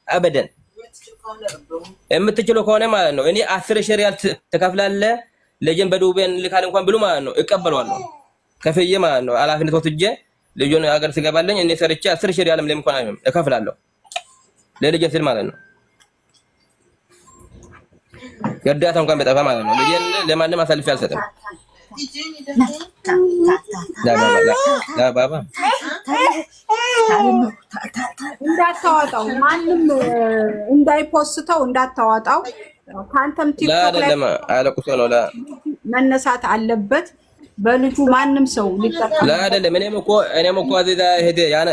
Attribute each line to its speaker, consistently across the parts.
Speaker 1: አበደን የምትችለው ከሆነ ማለት ነው። እኔ 10,000 ሪያል ትከፍላለህ ልጅን በዱቤን ልካል እንኳን ብሉ ማለት ነው እቀበለዋለሁ። ከፍዬ ማለት ነው ኃላፊነት ወስጄ ልጁን ሀገር ሲገባልኝ እኔ ሰርቼ 10,000 ሪያልም ለምን እንኳን እከፍላለሁ ለልጄ ስል ማለት ነው። የእርዳታ እንኳን በጠፋ ማለት ነው። ልጄን ለማንም አሳልፌ አልሰጥም። ባባ
Speaker 2: እንዳታወጣው ማንም እንዳይፖስተው እንዳታወጣው። ካንተም ቲክቶክ ላይ
Speaker 1: አለቁሶ ነው
Speaker 2: መነሳት አለበት። በልጁ ማንም ሰው ሊጠቀም
Speaker 1: አይደለም። እኔም እኮ አዚዛ ሄደ ያን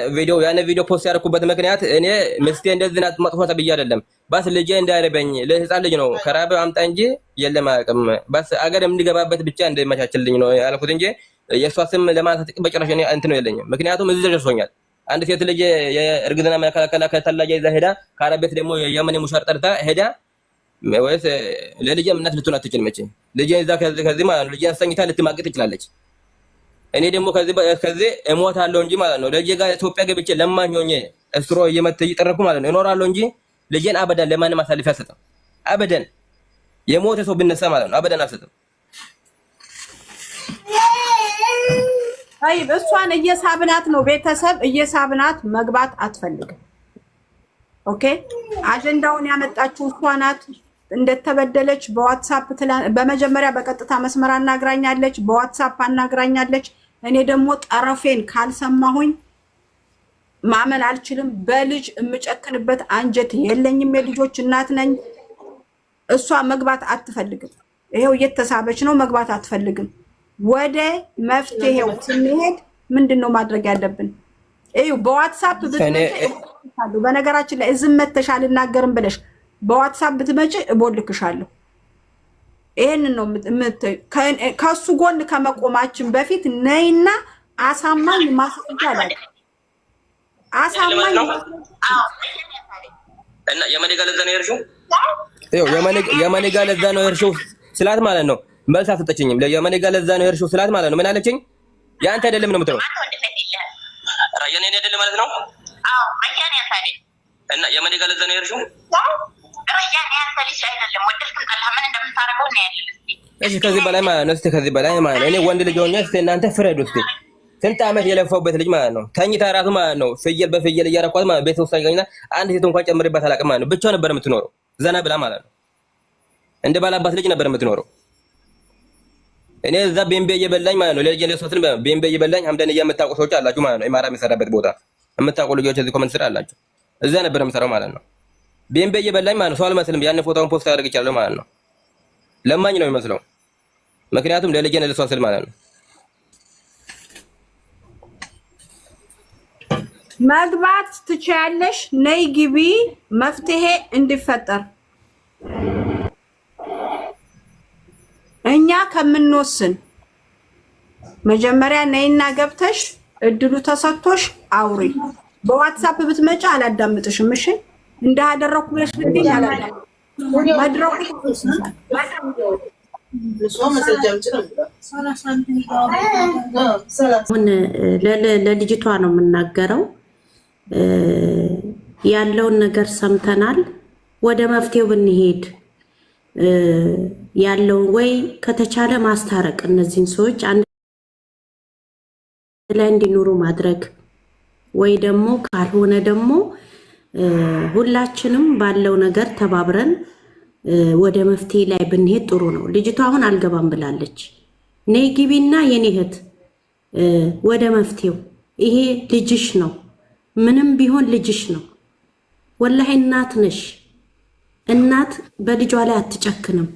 Speaker 1: ቪዲዮ ፖስት ያደረኩበት ምክንያት እኔ ምስቴ እንደዚህ ናት መጥፎ ተብዬ አይደለም። ባስ ልጄ እንዳይረበኝ ለህፃን ልጅ ነው ከራበ አምጣ እንጂ የለም አያውቅም። ባስ አገር እንዲገባበት ብቻ እንደማቻችልኝ ነው ያልኩት እንጂ የእሷ ስም ለማንሳት በጭራሽ እኔ እንትን ነው የለኝም። ምክንያቱም እዚህ ደርሶኛል። አንድ ሴት ልጅ የእርግዝና መከላከያ ከተላጀ ይዛ ሄዳ ከአረብ ቤት ደግሞ የየመን ሙሻር ጠርታ ሄዳ ወይስ ለልጄ እናት ልትሆን አትችልም። እቺ ልጄ እዛ ከዚህ ማለት ነው ልጄ አስተኝታ ልትማግጥ ትችላለች። እኔ ደግሞ ከዚህ እሞታለሁ እንጂ ማለት ነው ልጄ ጋር ኢትዮጵያ ገብቼ ለማኝ ሆኜ እስሮ እየጠረኩ ማለት ነው እኖራለሁ እንጂ ልጄን አበደን ለማንም አሳልፌ አልሰጥም። አበደን የሞተ ሰው ብነሳ ማለት ነው አበደን አልሰጥም።
Speaker 2: አይ በእሷን እየሳብናት ነው ቤተሰብ እየሳብናት መግባት አትፈልግም። ኦኬ አጀንዳውን ያመጣችው እሷ ናት። እንደተበደለች በዋትስአፕ በመጀመሪያ በቀጥታ መስመር አናግራኛለች፣ በዋትስአፕ አናግራኛለች። እኔ ደግሞ ጠረፌን ካልሰማሁኝ ማመን አልችልም። በልጅ የምጨክንበት አንጀት የለኝም። የልጆች እናት ነኝ። እሷ መግባት አትፈልግም። ይሄው እየተሳበች ነው፣ መግባት አትፈልግም። ወደ መፍትሄው ስንሄድ ምንድነው ማድረግ ያለብን? ይኸው በዋትስአፕ ብትመጪ በነገራችን ላይ እዝም መተሽ አልናገርም ብለሽ በዋትስአፕ ብትመጪ እቦልክሻለሁ። ይሄንን ነው ከሱ ጎን ከመቆማችን በፊት ነይና አሳማኝ ማስረጃ አለ። አሳማኝ
Speaker 1: እና የመኔ ጋር ለዛ ነው የርሽው። ይኸው የመኔ ጋር ለዛ ነው የርሽው ስላት ማለት ነው መልስ አልሰጠችኝም። የመኔ ጋር ለዛ ነው የርሽው ስላት ማለት ነው ምን አለችኝ? ያንተ አይደለም ነው የምትለው። የኔ አይደለም ማለት ነው። አዎ ረያን ያሳሪ እና የመኔ ጋር ለዛ ነው የርሽው። ረያን ያሳሪሽ አይደለም ወደድክም ጠላህ ምን እንደምታረገው ነው ያለው። እሺ ከዚህ በላይ ማለት ነው እስቲ ከዚህ በላይ ማለት ነው እኔ ወንድ ልጅ ሆኜ እስቲ እናንተ ፍረዱ እስቲ። ስንት ዓመት የለፋውበት ልጅ ማለት ነው ተኝታ ራሱ ማለት ነው ፍየል በፍየል እያረኳት ማለት ቤት ውስጥ ሳይገኝና አንድ ሴት እንኳን ጨምርባት አላውቅም ማለት ነው። ብቻው ነበር የምትኖረው ዘና ብላ ማለት ነው። እንደ ባላባት ልጅ ነበር የምትኖረው። እኔ እዛ ቤምቤ እየበላኝ ማለት ነው ለልጄ ለሶስት ቤምቤ እየበላኝ አምደን እየመታቆ ሰዎች አላችሁ ማለት ነው። ኢማራ የሚሰራበት ቦታ የምታውቁ ልጆች እዚህ ኮሜንት ስራ አላችሁ። እዛ ነበር የምሰራው ማለት ነው። ቤምቤ እየበላኝ ማለት ነው። ሰው አልመስልም። ያን ፎቶውን ፖስት አድርግ ይችላል ማለት ነው። ለማኝ ነው የሚመስለው። ምክንያቱም ለልጄ ለሷ ስል ማለት ነው።
Speaker 2: መግባት ትችያለሽ። ነይ ግቢ መፍትሄ እንዲፈጠር እኛ ከምንወስን መጀመሪያ ነይና ገብተሽ እድሉ ተሰጥቶሽ አውሪ። በዋትስአፕ ብትመጪ አላዳምጥሽም። እሺ እንዳደረኩ ብለሽ ልትይ አላዳምጥ መድረኩ
Speaker 3: ለልጅቷ ነው የምናገረው። ያለውን ነገር ሰምተናል። ወደ መፍትሄው ብንሄድ ያለውን ወይ ከተቻለ ማስታረቅ እነዚህን ሰዎች አንድ ላይ እንዲኖሩ ማድረግ ወይ ደግሞ ካልሆነ ደግሞ ሁላችንም ባለው ነገር ተባብረን ወደ መፍትሄ ላይ ብንሄድ ጥሩ ነው። ልጅቷ አሁን አልገባም ብላለች። ነይ ግቢና የኔ እህት ወደ መፍትሄው። ይሄ ልጅሽ ነው፣ ምንም ቢሆን ልጅሽ ነው። ወላሂ እናት ነሽ። እናት በልጇ ላይ አትጨክንም።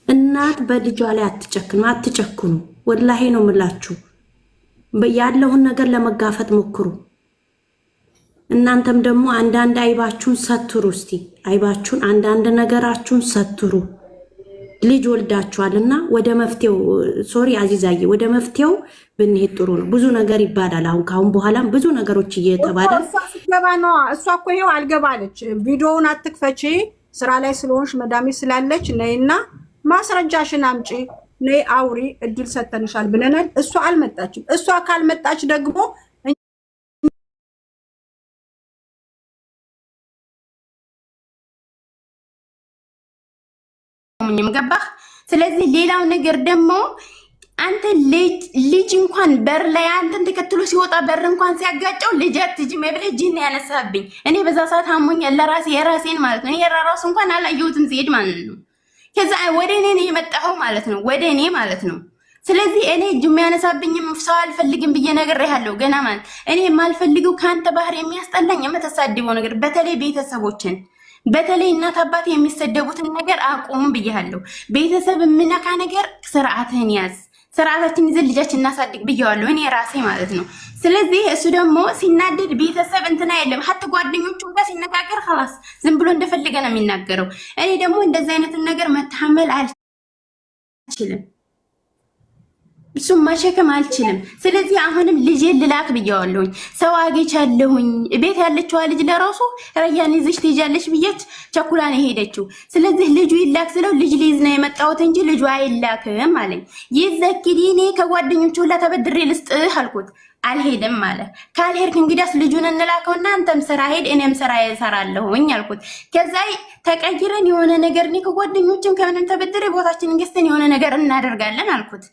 Speaker 3: እናት በልጇ ላይ አትጨክንም። አትጨክኑ። ወላሂ ነው የምላችሁ። ያለውን ነገር ለመጋፈጥ ሞክሩ። እናንተም ደግሞ አንዳንድ አይባችሁን ሰትሩ። እስቲ አይባችሁን አንዳንድ ነገራችሁን ሰትሩ። ልጅ ወልዳችኋልና ወደ መፍትሄው ሶሪ አዚዛዬ ወደ መፍትሄው ብንሄድ ጥሩ ነው። ብዙ ነገር ይባላል። ካሁን በኋላም ብዙ ነገሮች እየተባለ
Speaker 2: ገባ ነው። እሷ እኮ ይሄው አልገባለች። ቪዲዮውን አትክፈቺ ስራ ላይ ስለሆንሽ መዳሜ ስላለች ነይና ማስረጃሽን አምጪ፣ ነይ አውሪ፣ እድል ሰተንሻል ብለናል። እሷ አልመጣችም። እሷ ካልመጣች ደግሞ
Speaker 4: ምንም ገባህ? ስለዚህ ሌላው ነገር ደግሞ አንተ ልጅ እንኳን በር ላይ አንተን ተከትሎ ሲወጣ በር እንኳን ሲያጋጨው ልጅ አትጅም ብለህ እጅህን ያነሳብኝ። እኔ በዛ ሰዓት አሞኛል ለራሴ የራሴን ማለት ነው። ይሄ ራሱ እንኳን አላየሁትም ሲሄድ ማለት ነው። ከዛ ወደ እኔ ነው የመጣኸው ማለት ነው፣ ወደ እኔ ማለት ነው። ስለዚህ እኔ እጅ የሚያነሳብኝም ሰው አልፈልግም ብዬ ነግሬሃለሁ። ገና ማለት እኔ የማልፈልገው ከአንተ ባህር የሚያስጠላኝ የምትሳደበው ነገር በተለይ ቤተሰቦችን በተለይ እናት አባት የሚሰደቡትን ነገር አቁሙ ብያለሁ። ቤተሰብ የምነካ ነገር ስርዓትህን ያዝ፣ ስርዓታችን ይዘን ልጃችን እናሳድግ ብያለሁ እኔ ራሴ ማለት ነው። ስለዚህ እሱ ደግሞ ሲናደድ ቤተሰብ እንትና የለም ሀት ጓደኞቹ ጋር ሲነጋገር خلاص ዝም ብሎ እንደፈለገ ነው የሚናገረው። እኔ ደግሞ እንደዚህ አይነትን ነገር መተሐመል አልችልም፣ እሱም ማሸከም አልችልም። ስለዚህ አሁንም ልጄን ልላክ ብያለሁኝ። ሰው አገቻለሁኝ ቤት ያለችዋ ልጅ ለራሱ ረያን ይዘሽ ትሄጃለሽ ብየት ቸኩላ ነው ሄደችው። ስለዚህ ልጁ ይላክ ስለው ልጅ ሊይዝ ነው የመጣሁት እንጂ ልጁ አይላክም አለኝ። ይዘክዲ እኔ ከጓደኞቹ ሁላ ተበድሬ ልስጥህ አልኩት። አልሄድም አለ። ካልሄድክ እንግዲያስ ልጁን እንላከውና አንተም ስራ ሄድ እኔም ስራ እሰራለሁኝ አልኩት። ከዛ ተቀይረን የሆነ ነገር እኔ ከጓደኞችን ከምንም ተበድሬ ቦታችንን ገዝተን የሆነ ነገር እናደርጋለን አልኩት።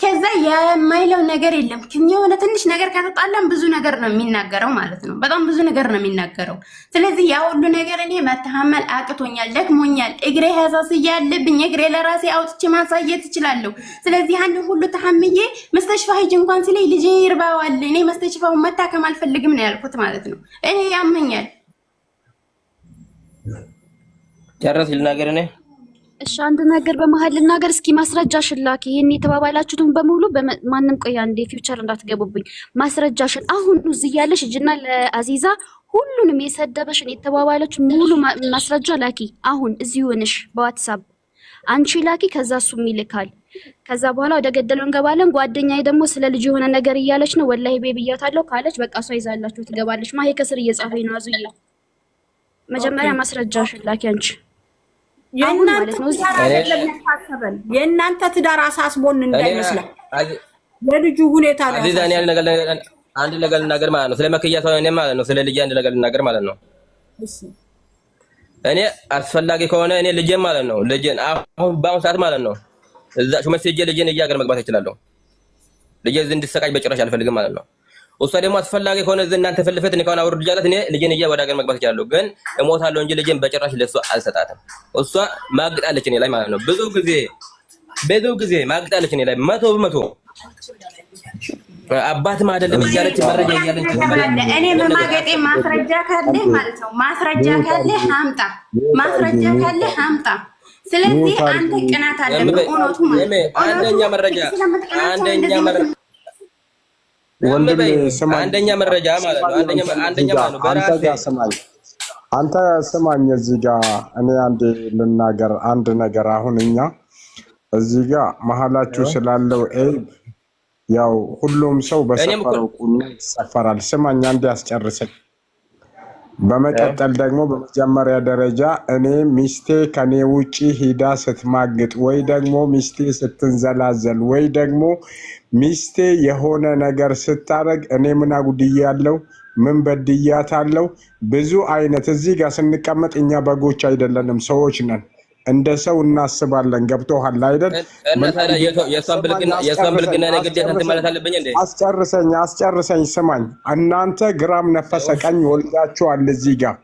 Speaker 4: ከዛ የማይለው ነገር የለም። የሆነ ትንሽ ነገር ከተጣላም ብዙ ነገር ነው የሚናገረው ማለት ነው። በጣም ብዙ ነገር ነው የሚናገረው። ስለዚህ ያ ሁሉ ነገር እኔ መተሐመል አቅቶኛል፣ ደክሞኛል። እግሬ ሀሳስ ያለብኝ እግሬ ለራሴ አውጥቼ ማሳየት እችላለሁ። ስለዚህ አንድ ሁሉ ተሐምዬ መስተሽፋ ሂጅ እንኳን ሲለኝ ልጄ ይርባዋል፣ እኔ መስተሽፋውን መታከም አልፈልግም ነው ያልኩት ማለት ነው። እኔ ያመኛል።
Speaker 1: ጨረስ ልናገር እኔ
Speaker 5: እሺ አንድ ነገር በመሀል ልናገር እስኪ ማስረጃሽን ላኪ። ይሄን የተባባላችሁትን በሙሉ ማንም ቆያ እንደ ፊውቸር እንዳትገቡብኝ ማስረጃሽን አሁን እዚህ ያለሽ እጅና ለአዚዛ ሁሉንም የሰደበሽን የተባባላችሁ ሙሉ ማስረጃ ላኪ። አሁን እዚህ ሆነሽ በዋትስአፕ አንቺ ላኪ፣ ከዛ እሱም ይልካል። ከዛ በኋላ ወደ ገደለው እንገባለን። ጓደኛዬ ደግሞ ስለ ልጅ የሆነ ነገር እያለች ነው ወላሂ ቤብያታለሁ ካለች በቃ እሷ ይዛላችሁ ትገባለች። ማሄ ከስር እየጻፈኝ ነው አዙዬ። መጀመሪያ ማስረጃሽን ላኪ አንቺ
Speaker 2: የእናንተ ትዳር አሳስቦን እንዳይመስላል የልጁ ሁኔታ ነው።
Speaker 1: አዚዛ እኔ አንድ ነገር ልናገር ማለት ነው። ስለ መክያ ሰው እኔ ማለት ነው ስለ ልጅ አንድ ነገር ልናገር ማለት ነው። እኔ አስፈላጊ ከሆነ እኔ ልጄን ማለት ነው ልጄን አሁን በአሁን ሰዓት ማለት ነው እዛ ሹመት ሲጀ ልጄን እያገር መግባት እችላለሁ። ልጄ እንድትሰቃይ በጭራሽ አልፈልግም ማለት ነው። እሷ ደግሞ አስፈላጊ ከሆነ እናንተ ፈልፈት እኔ ካሁን አውርድ ይላል እኔ ልጄን ወደ ሀገር መግባት ይችላል። ግን እሞታለሁ እንጂ ልጄን በጭራሽ ለሷ አልሰጣትም። እሷ ማግጣለች እኔ ላይ ማለት ነው። ብዙ ጊዜ ማግጣለች እኔ ላይ 100% አባትም አይደለም እያለች መረጃ እያለች
Speaker 4: እኔ በማገጤ ማስረጃ ካለ ማለት ነው ማስረጃ ካለ አምጣ፣ ማስረጃ ካለ አምጣ። ስለዚህ አንተ ቅናት አለብህ ኦኖቱ ማለት አንደኛ መረጃ አንደኛ መረጃ ማለት ነው። አንደኛ ማለት ነው። በራሴ
Speaker 6: አንተ ስማኝ፣ እዚህ ጋር እኔ አንዴ ልናገር አንድ ነገር። አሁን እኛ እዚህ ጋር መሀላችሁ ስላለው ያው ሁሉም ሰው በሰፈረው ቁና ይሰፈራል። ስማኝ አንዴ አስጨርሰኝ። በመቀጠል ደግሞ በመጀመሪያ ደረጃ እኔ ሚስቴ ከኔ ውጪ ሂዳ ስትማግጥ ወይ ደግሞ ሚስቴ ስትንዘላዘል ወይ ደግሞ ሚስቴ የሆነ ነገር ስታረግ እኔ ምን አጉድያለሁ? ምን በድያታለሁ? ብዙ አይነት እዚህ ጋር ስንቀመጥ እኛ በጎች አይደለንም፣ ሰዎች ነን። እንደ ሰው እናስባለን። ገብቶሃል አይደል? አስጨርሰኝ ስማኝ። እናንተ ግራም ነፈሰ ቀኝ ወልዳችኋል፣ እዚህ ጋር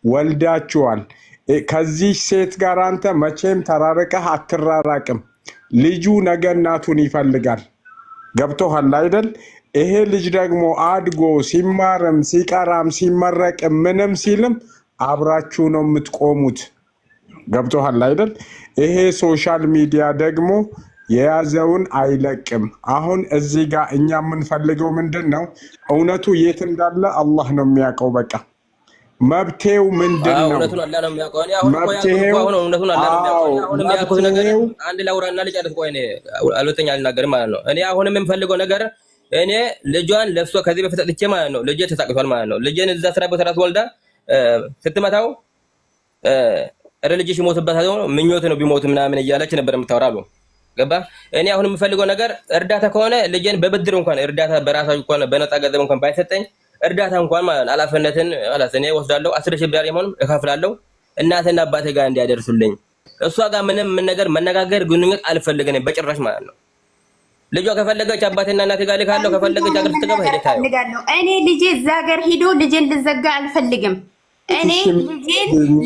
Speaker 6: ወልዳችኋል። ከዚህ ሴት ጋር አንተ መቼም ተራርቀህ አትራራቅም። ልጁ ነገ እናቱን ይፈልጋል። ገብቶሃል አይደል? ይሄ ልጅ ደግሞ አድጎ ሲማርም ሲቀራም ሲመረቅም ምንም ሲልም አብራችሁ ነው የምትቆሙት። ገብቶሃል አይደል? ይሄ ሶሻል ሚዲያ ደግሞ የያዘውን አይለቅም። አሁን እዚህ ጋር እኛ የምንፈልገው ምንድን ነው? እውነቱ የት እንዳለ አላህ ነው የሚያውቀው። በቃ መብቴው ምንድን ነው?
Speaker 1: እኔ አሁን የምፈልገው ነገር እኔ ልጇን ለሷ ከዚህ በፊት ሰጥቼ ማለት ነው። ልጄ ተሳቅቷል ማለት ነው። ልጄን እዛ ስራ ቦታ ራስ ወልዳ ስትመታው ልጅሽ ይሞትበታል ምኞት ነው ቢሞት ምናምን እያለች ነበር የምታወራሉ። ገባ? እኔ አሁን የምፈልገው ነገር እርዳታ ከሆነ ልጄን በብድር እንኳን እርዳታ በራሳችሁ እንኳን በነፃ ገንዘብ እንኳን ባይሰጠኝ እርዳታ እንኳን ማለት አላፈነትን አላሰኔ ወስዳለሁ 10 ሺህ ብር የሆነም እከፍላለሁ። እናትና አባቴ ጋር እንዲያደርሱልኝ እሷ ጋር ምንም ነገር መነጋገር ግንኙነት አልፈልገንም በጭራሽ ማለት ነው። ልጇ ከፈለገች አባቴና እናቴ ጋር ልካለሁ፣ ከፈለገች ሀገር ስትገባ ሄደታ ነው።
Speaker 4: እኔ ልጄ እዛ ሀገር ሄዶ ልጄን ልዘጋ አልፈልግም። እኔ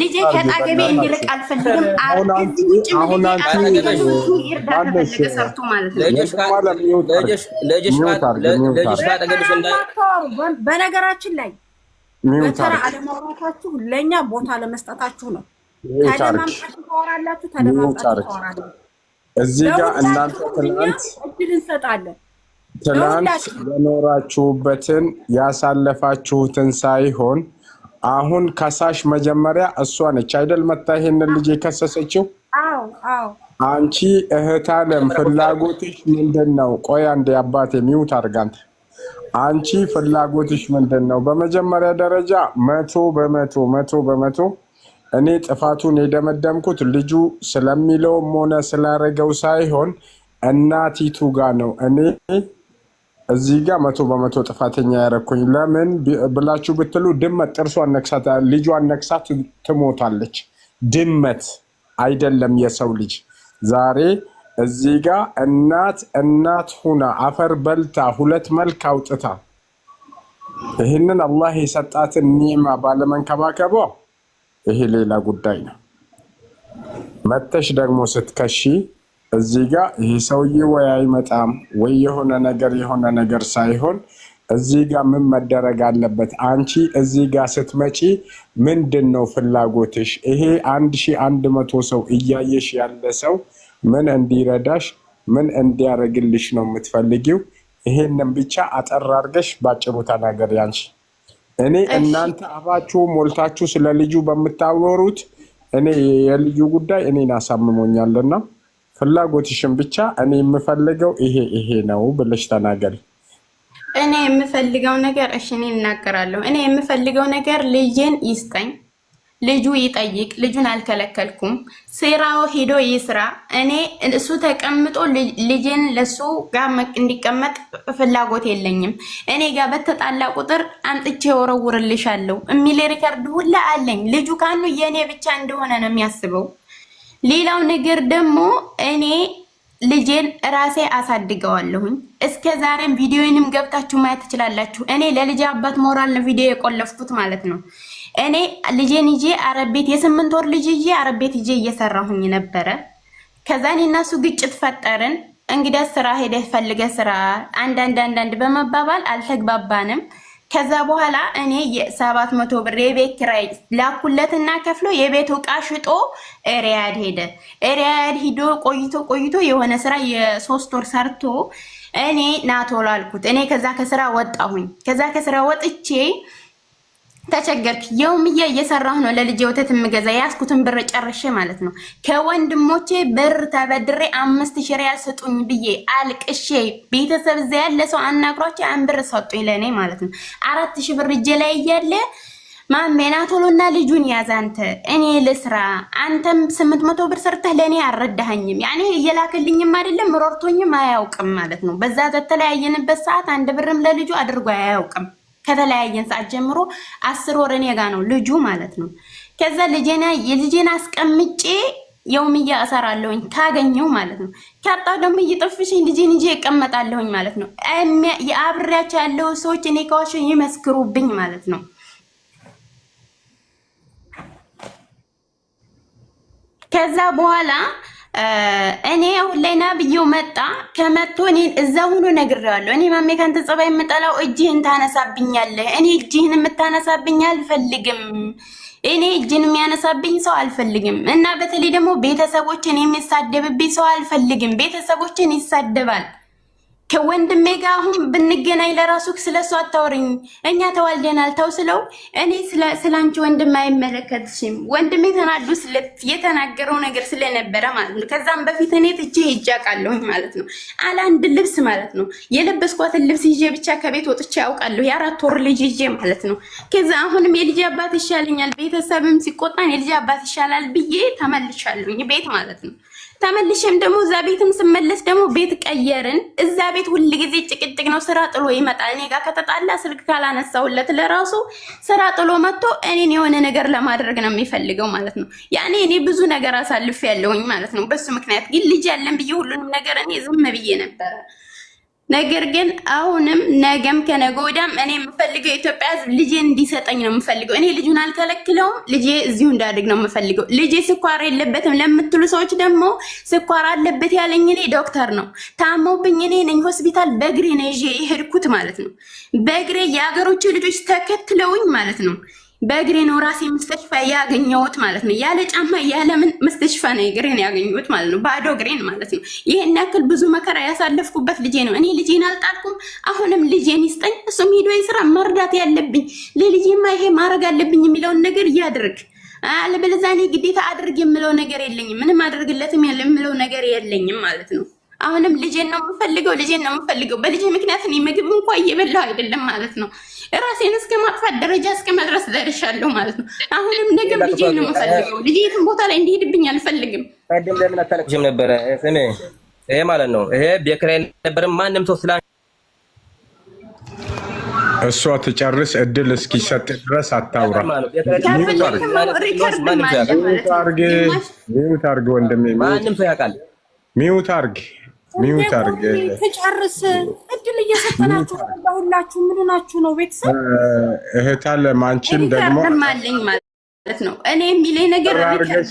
Speaker 4: ልጄ ከጣገቤ እንዲርቅ አልፈልግም። እዚህ ውጭ ምን ይርዳታ ፈለገ ሰርቱ ማለት ነው። ልጅሽ ካጠገብሽ እንዳይ
Speaker 2: በነገራችን ላይ በተራ አለማውራታችሁ ለኛ ቦታ ለመስጠታችሁ ነው። ተለማምጣችሁ ታወራላችሁ፣ ተለማምጣችሁ ታወራላችሁ።
Speaker 6: እዚህ ጋር እናንተ ትናንት የኖራችሁበትን ያሳለፋችሁትን ሳይሆን አሁን ከሳሽ መጀመሪያ እሷ ነች አይደል? መታ ይሄንን ልጅ የከሰሰችው። አንቺ እህት አለም ፍላጎትሽ ምንድን ነው? ቆይ አንዴ አባቴ ሚውት አድርጋንት። አንቺ ፍላጎትሽ ምንድን ነው? በመጀመሪያ ደረጃ መቶ በመቶ እኔ ጥፋቱን የደመደምኩት ልጁ ስለሚለውም ሆነ ስላረገው ሳይሆን እናቲቱ ጋር ነው። እኔ እዚህ ጋር 100% ጥፋተኛ ያረኩኝ። ለምን ብላችሁ ብትሉ ድመት ጥርሷን ነክሳት ልጇን ነክሳት ትሞታለች። ድመት አይደለም የሰው ልጅ። ዛሬ እዚህ ጋር እናት ሁና አፈር በልታ ሁለት መልክ አውጥታ ይህንን አላህ የሰጣትን ኒዕማ ባለመንከባከቧ ይሄ ሌላ ጉዳይ ነው። መተሽ ደግሞ ስትከሺ እዚህ ጋር ይሄ ሰውዬ ወይ አይመጣም ወይ የሆነ ነገር ሳይሆን እዚህ ጋር ምን መደረግ አለበት? አንቺ እዚህ ጋር ስትመጪ ምንድነው ፍላጎትሽ? ይሄ 1100 ሰው እያየሽ ያለ ሰው ምን እንዲረዳሽ ምን እንዲያረግልሽ ነው የምትፈልጊው? ይሄንን ብቻ አጠር አድርገሽ ባጭሩ ተናገር ያንቺ። እኔ እናንተ አፋችሁ ሞልታችሁ ስለ ልጁ በምታወሩት እኔ የልጁ ጉዳይ እኔን አሳምሞኛልና ፍላጎትሽን ብቻ እኔ የምፈልገው ይሄ ነው ብለሽ ተናገሪ።
Speaker 4: እኔ የምፈልገው ነገር እሺ እኔ እናገራለሁ። እኔ የምፈልገው ነገር ልጄን ይስጠኝ፣ ልጁ ይጠይቅ። ልጁን አልከለከልኩም። ስራው ሄዶ ይስራ። እኔ እሱ ተቀምጦ ልጄን ለሱ ጋር እንዲቀመጥ ፍላጎት የለኝም። እኔ ጋር በተጣላ ቁጥር አምጥቼ ወረውርልሻለሁ የሚል ሪከርድ ሁላ አለኝ። ልጁ ካኑ የኔ ብቻ እንደሆነ ነው የሚያስበው። ሌላው ነገር ደግሞ እኔ ልጄን ራሴ አሳድገዋለሁኝ። እስከ ዛሬም ቪዲዮንም ገብታችሁ ማየት ትችላላችሁ። እኔ ለልጄ አባት ሞራል ነው ቪዲዮ የቆለፍኩት ማለት ነው። እኔ ልጄን ይዤ አረብ ቤት የ8 ወር ልጅ ይዤ አረብ ቤት ይዤ እየሰራሁኝ ነበረ። ከዛ እኔና እሱ ግጭት ፈጠርን። እንግዲህ ስራ ሄደህ ፈልገህ ስራ አንዳንድ በመባባል አልተግባባንም። ከዛ በኋላ እኔ የ700 ብር የቤት ኪራይ ላኩለትና ከፍሎ የቤት ዕቃ ሽጦ ሪያድ ሄደ። ሪያድ ሂዶ ቆይቶ የሆነ ስራ የ3 ወር ሰርቶ እኔ ናቶሎ አልኩት። እኔ ከዛ ከስራ ወጣሁኝ። ከዛ ከስራ ወጥቼ ተቸገርክ። የውምዬ እየሰራሁ ነው ለልጄ ወተት የምገዛ ያስኩትን ብር ጨርሼ ማለት ነው። ከወንድሞቼ ብር ተበድሬ 5000 ሪያል ስጡኝ ብዬ አልቅሼ ቤተሰብ እዛ ያለ ሰው አናግሯቸው ያን ብር ሰጡኝ ለኔ ማለት ነው። 4000 ብር እጄ ላይ እያለ ማሜና ቶሎና ልጁን ያዝ አንተ እኔ ልስራ፣ አንተም 800 ብር ሰርተህ ለኔ አልረዳኸኝም። ያኔ እየላክልኝም አይደለም ሮርቶኝም አያውቅም ማለት ነው። በዛ ተተለያየንበት ሰዓት አንድ ብርም ለልጁ አድርጎ አያውቅም። ከተለያየን ሰዓት ጀምሮ 10 ወር እኔ ጋ ነው ልጁ ማለት ነው። ከዛ የልጄን አስቀምጬ የውምያ እሰራለሁኝ ካገኘው ማለት ነው። ካጣው ደግሞ እየጠፍሽኝ ልጄን ይዤ እቀመጣለሁኝ ማለት ነው። የአብሬያቸው ያለው ሰዎች እኔ ከዋሽ ይመስክሩብኝ ማለት ነው። ከዛ በኋላ እኔ ሁሌና ብዬው መጣ ከመቶ እኔ እዛ ሆኖ ነግሬዋለሁ። እኔ ማሜ ካንተ ጸባይ የምጠላው እጅህን ታነሳብኛለህ። እኔ እጅህን የምታነሳብኝ አልፈልግም። እኔ እጅን የሚያነሳብኝ ሰው አልፈልግም። እና በተለይ ደግሞ ቤተሰቦችን የሚሳደብብኝ ሰው አልፈልግም። ቤተሰቦችን ይሳደባል። ከወንድሜ ጋር አሁን ብንገናኝ ለራሱ ስለሱ አታወሪኝ፣ እኛ ተዋልደናል ተው ስለው እኔ ስላንቺ ወንድም አይመለከትሽም። ወንድሜ ተናዱ የተናገረው ነገር ስለነበረ ማለት ነው። ከዛም በፊት እኔ ትቼ ሄጄ አውቃለሁኝ ማለት ነው። አንድ ልብስ ማለት ነው የለበስኳትን ልብስ ይዤ ብቻ ከቤት ወጥቼ አውቃለሁ። የ4 ወር ልጅ ይዤ ማለት ነው። ከዛ አሁንም የልጅ አባት ይሻለኛል፣ ቤተሰብም ሲቆጣን የልጅ አባት ይሻላል ብዬ ተመልሻለሁኝ ቤት ማለት ነው። ተመልሼም ደግሞ እዛ ቤትም ስመለስ ደግሞ ቤት ቀየርን። እዛ ቤት ሁል ጊዜ ጭቅጭቅ ነው። ስራ ጥሎ ይመጣል። እኔ ጋር ከተጣላ ስልክ ካላነሳሁለት ለራሱ ስራ ጥሎ መጥቶ እኔን የሆነ ነገር ለማድረግ ነው የሚፈልገው ማለት ነው። ያኔ እኔ ብዙ ነገር አሳልፍ ያለውኝ ማለት ነው። በሱ ምክንያት ግን ልጅ ያለን ብዬ ሁሉንም ነገር እኔ ዝም ብዬ ነበረ። ነገር ግን አሁንም ነገም ከነገ ወዲያም እኔ የምፈልገው ኢትዮጵያ ሕዝብ ልጄን እንዲሰጠኝ ነው የምፈልገው። እኔ ልጁን አልከለክለውም። ልጄ እዚሁ እንዳድግ ነው የምፈልገው። ልጄ ስኳር የለበትም ለምትሉ ሰዎች ደግሞ ስኳር አለበት ያለኝ እኔ ዶክተር ነው። ታሞብኝ እኔ ነኝ ሆስፒታል በእግሬ ነው ይዤ የሄድኩት ማለት ነው። በእግሬ የሀገሮቹ ልጆች ተከትለውኝ ማለት ነው። በእግሬ ነው ራሴ መስተሽፋ ያገኘሁት ማለት ነው። ያለ ጫማ ያለ ምን መስተሽፋ ነው እግሬን ያገኘሁት ማለት ነው። ባዶ እግሬን ማለት ነው። ይሄን ያክል ብዙ መከራ ያሳለፍኩበት ልጄ ነው። እኔ ልጄን አልጣልኩም። አሁንም ልጄን ይስጠኝ። እሱም ሄዶ ይስራ። መርዳት ያለብኝ ለልጄማ ይሄ ማድረግ አለብኝ የሚለውን ነገር ያድርግ። አለበለዚያ እኔ ግዴታ አድርግ የምለው ነገር የለኝም። ምንም አድርግለትም የምለው ነገር የለኝም ማለት ነው። አሁንም ልጄን ነው የምፈልገው። ልጄን ነው የምፈልገው። በልጄ ምክንያት እኔ ምግብ እንኳን እየበላሁ አይደለም ማለት ነው። ራሴን እስከ ማጥፋት ደረጃ እስከ መድረስ ደርሻለሁ ማለት ነው። አሁንም ነገም ልጄን ነው የምፈልገው። ልጄ የትም ቦታ ላይ እንዲሄድብኝ አልፈልግም።
Speaker 1: ቀደም ለምን አታለቅሽም ነበረ? ስሜ ይሄ ማለት ነው። ይሄ ቤክራይ ነበር። ማንም ሰው ስላ
Speaker 6: እሷ ትጨርስ እድል እስኪሰጥ ድረስ አታውራ። ሚውት አርግ ወንድሜ።
Speaker 1: ማንም ሰው ያውቃል።
Speaker 6: ሚውት አርግ
Speaker 2: ትጨርስ። እድል እየሰጠናችሁ ለሁላችሁ። ምን ሆናችሁ ነው ቤተሰብ?
Speaker 6: እህት አለ ማንቺም ደግሞ
Speaker 4: አለኝ ማለት ነው። እኔ የሚለኝ ነገር አረቤት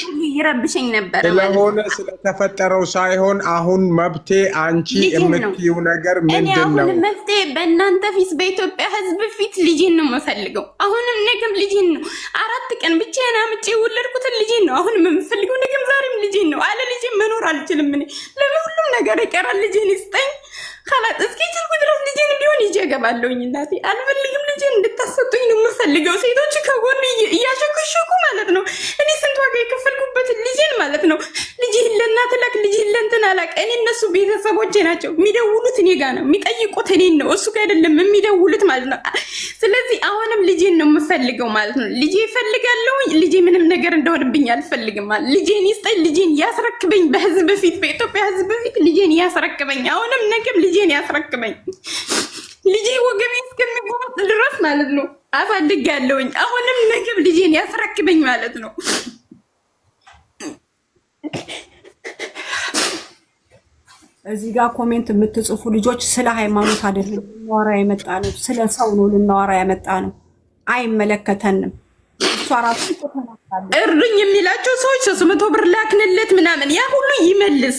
Speaker 4: ሁሉ ይረብሸኝ ነበር
Speaker 6: ስለሆነ ስለተፈጠረው ሳይሆን አሁን መብቴ አንቺ የምትይው ነገር ምንድን ነው?
Speaker 4: አሁን መብቴ በእናንተ ፊት በኢትዮጵያ ሕዝብ ፊት ልጄን ነው የምፈልገው። አሁንም ነገም ልጄን ነው። 4 ቀን ብቻዬን አምጬ የወለድኩትን ልጄን ነው አሁንም የምፈልገው። ነገም ዛሬም ልጄን ነው። አለ ልጄን መኖር አልችልም። እኔ ለምን ሁሉም ነገር ይቀራል? ልጄን ይስጠኝ። ካላት እስኪ ችልኩ ድረስ ልጄን ቢሆን ይዤ እገባለሁኝ። እናቴ አልፈልግም። ልጄን እንድታሰጡኝ ነው የምፈልገው። ሴቶች ከጎን እያሸከሸኩ ማለት ነው። እኔ ስንት ዋጋ የከፈልኩበትን ልጄን ማለት ነው። ልጄን ለእናት ላክ፣ ልጄን ለእንትን አላክ። እኔ እነሱ ቤተሰቦቼ ናቸው። የሚደውሉት እኔ ጋር ነው፣ የሚጠይቁት እኔን ነው። እሱ ጋር አይደለም የሚደውሉት ማለት ነው። ስለዚህ አሁንም ልጄን ነው የምፈልገው ማለት ነው። ልጄ እፈልጋለሁ። ልጄ ምንም ነገር እንደሆንብኝ አልፈልግም ማለት ልጄን ይስጠኝ። ልጄን ያስረክበኝ። በህዝብ ፊት፣ በኢትዮጵያ ህዝብ ፊት ልጄን ያስረክበኝ። አሁንም ነገም ልጄን ያስረክበኝ። ልጄ ወገቤ እስከሚቆም ድረስ ማለት ነው አሳድጋለሁኝ። አሁንም ነገም ልጄን ያስረክበኝ ማለት ነው።
Speaker 2: እዚህ ጋር ኮሜንት የምትጽፉ ልጆች ስለ ሃይማኖት አይደለም ልናወራ የመጣ ነው፣ ስለ ሰው ነው ልናወራ የመጣ ነው። አይመለከተንም። እሷ ራሱ
Speaker 4: እርዱኝ የሚላቸው ሰዎች 300 ብር ላክንለት ምናምን ያ ሁሉ ይመልስ።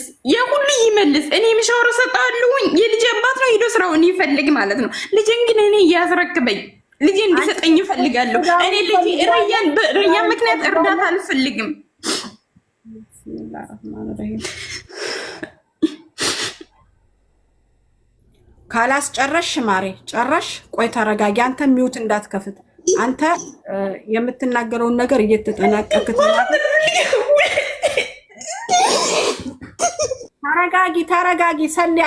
Speaker 4: እኔ ምሻወር ሰጣለሁኝ። የልጅ አባት ነው፣ ሄዶ ስራውን ይፈልግ ማለት ነው። ልጅን ግን እኔ እያስረክበኝ ልጅ እንዲሰጠኝ ይፈልጋለሁ። እኔ ልጅ ረያን ምክንያት እርዳታ አልፈልግም።
Speaker 2: ካላስጨረሽ ማሬ ጨረሽ። ቆይ ተረጋጊ። አንተ ሚውት እንዳትከፍት። አንተ የምትናገረውን ነገር እየተጠናቀቅክ ተረጋጊ። ሰሊ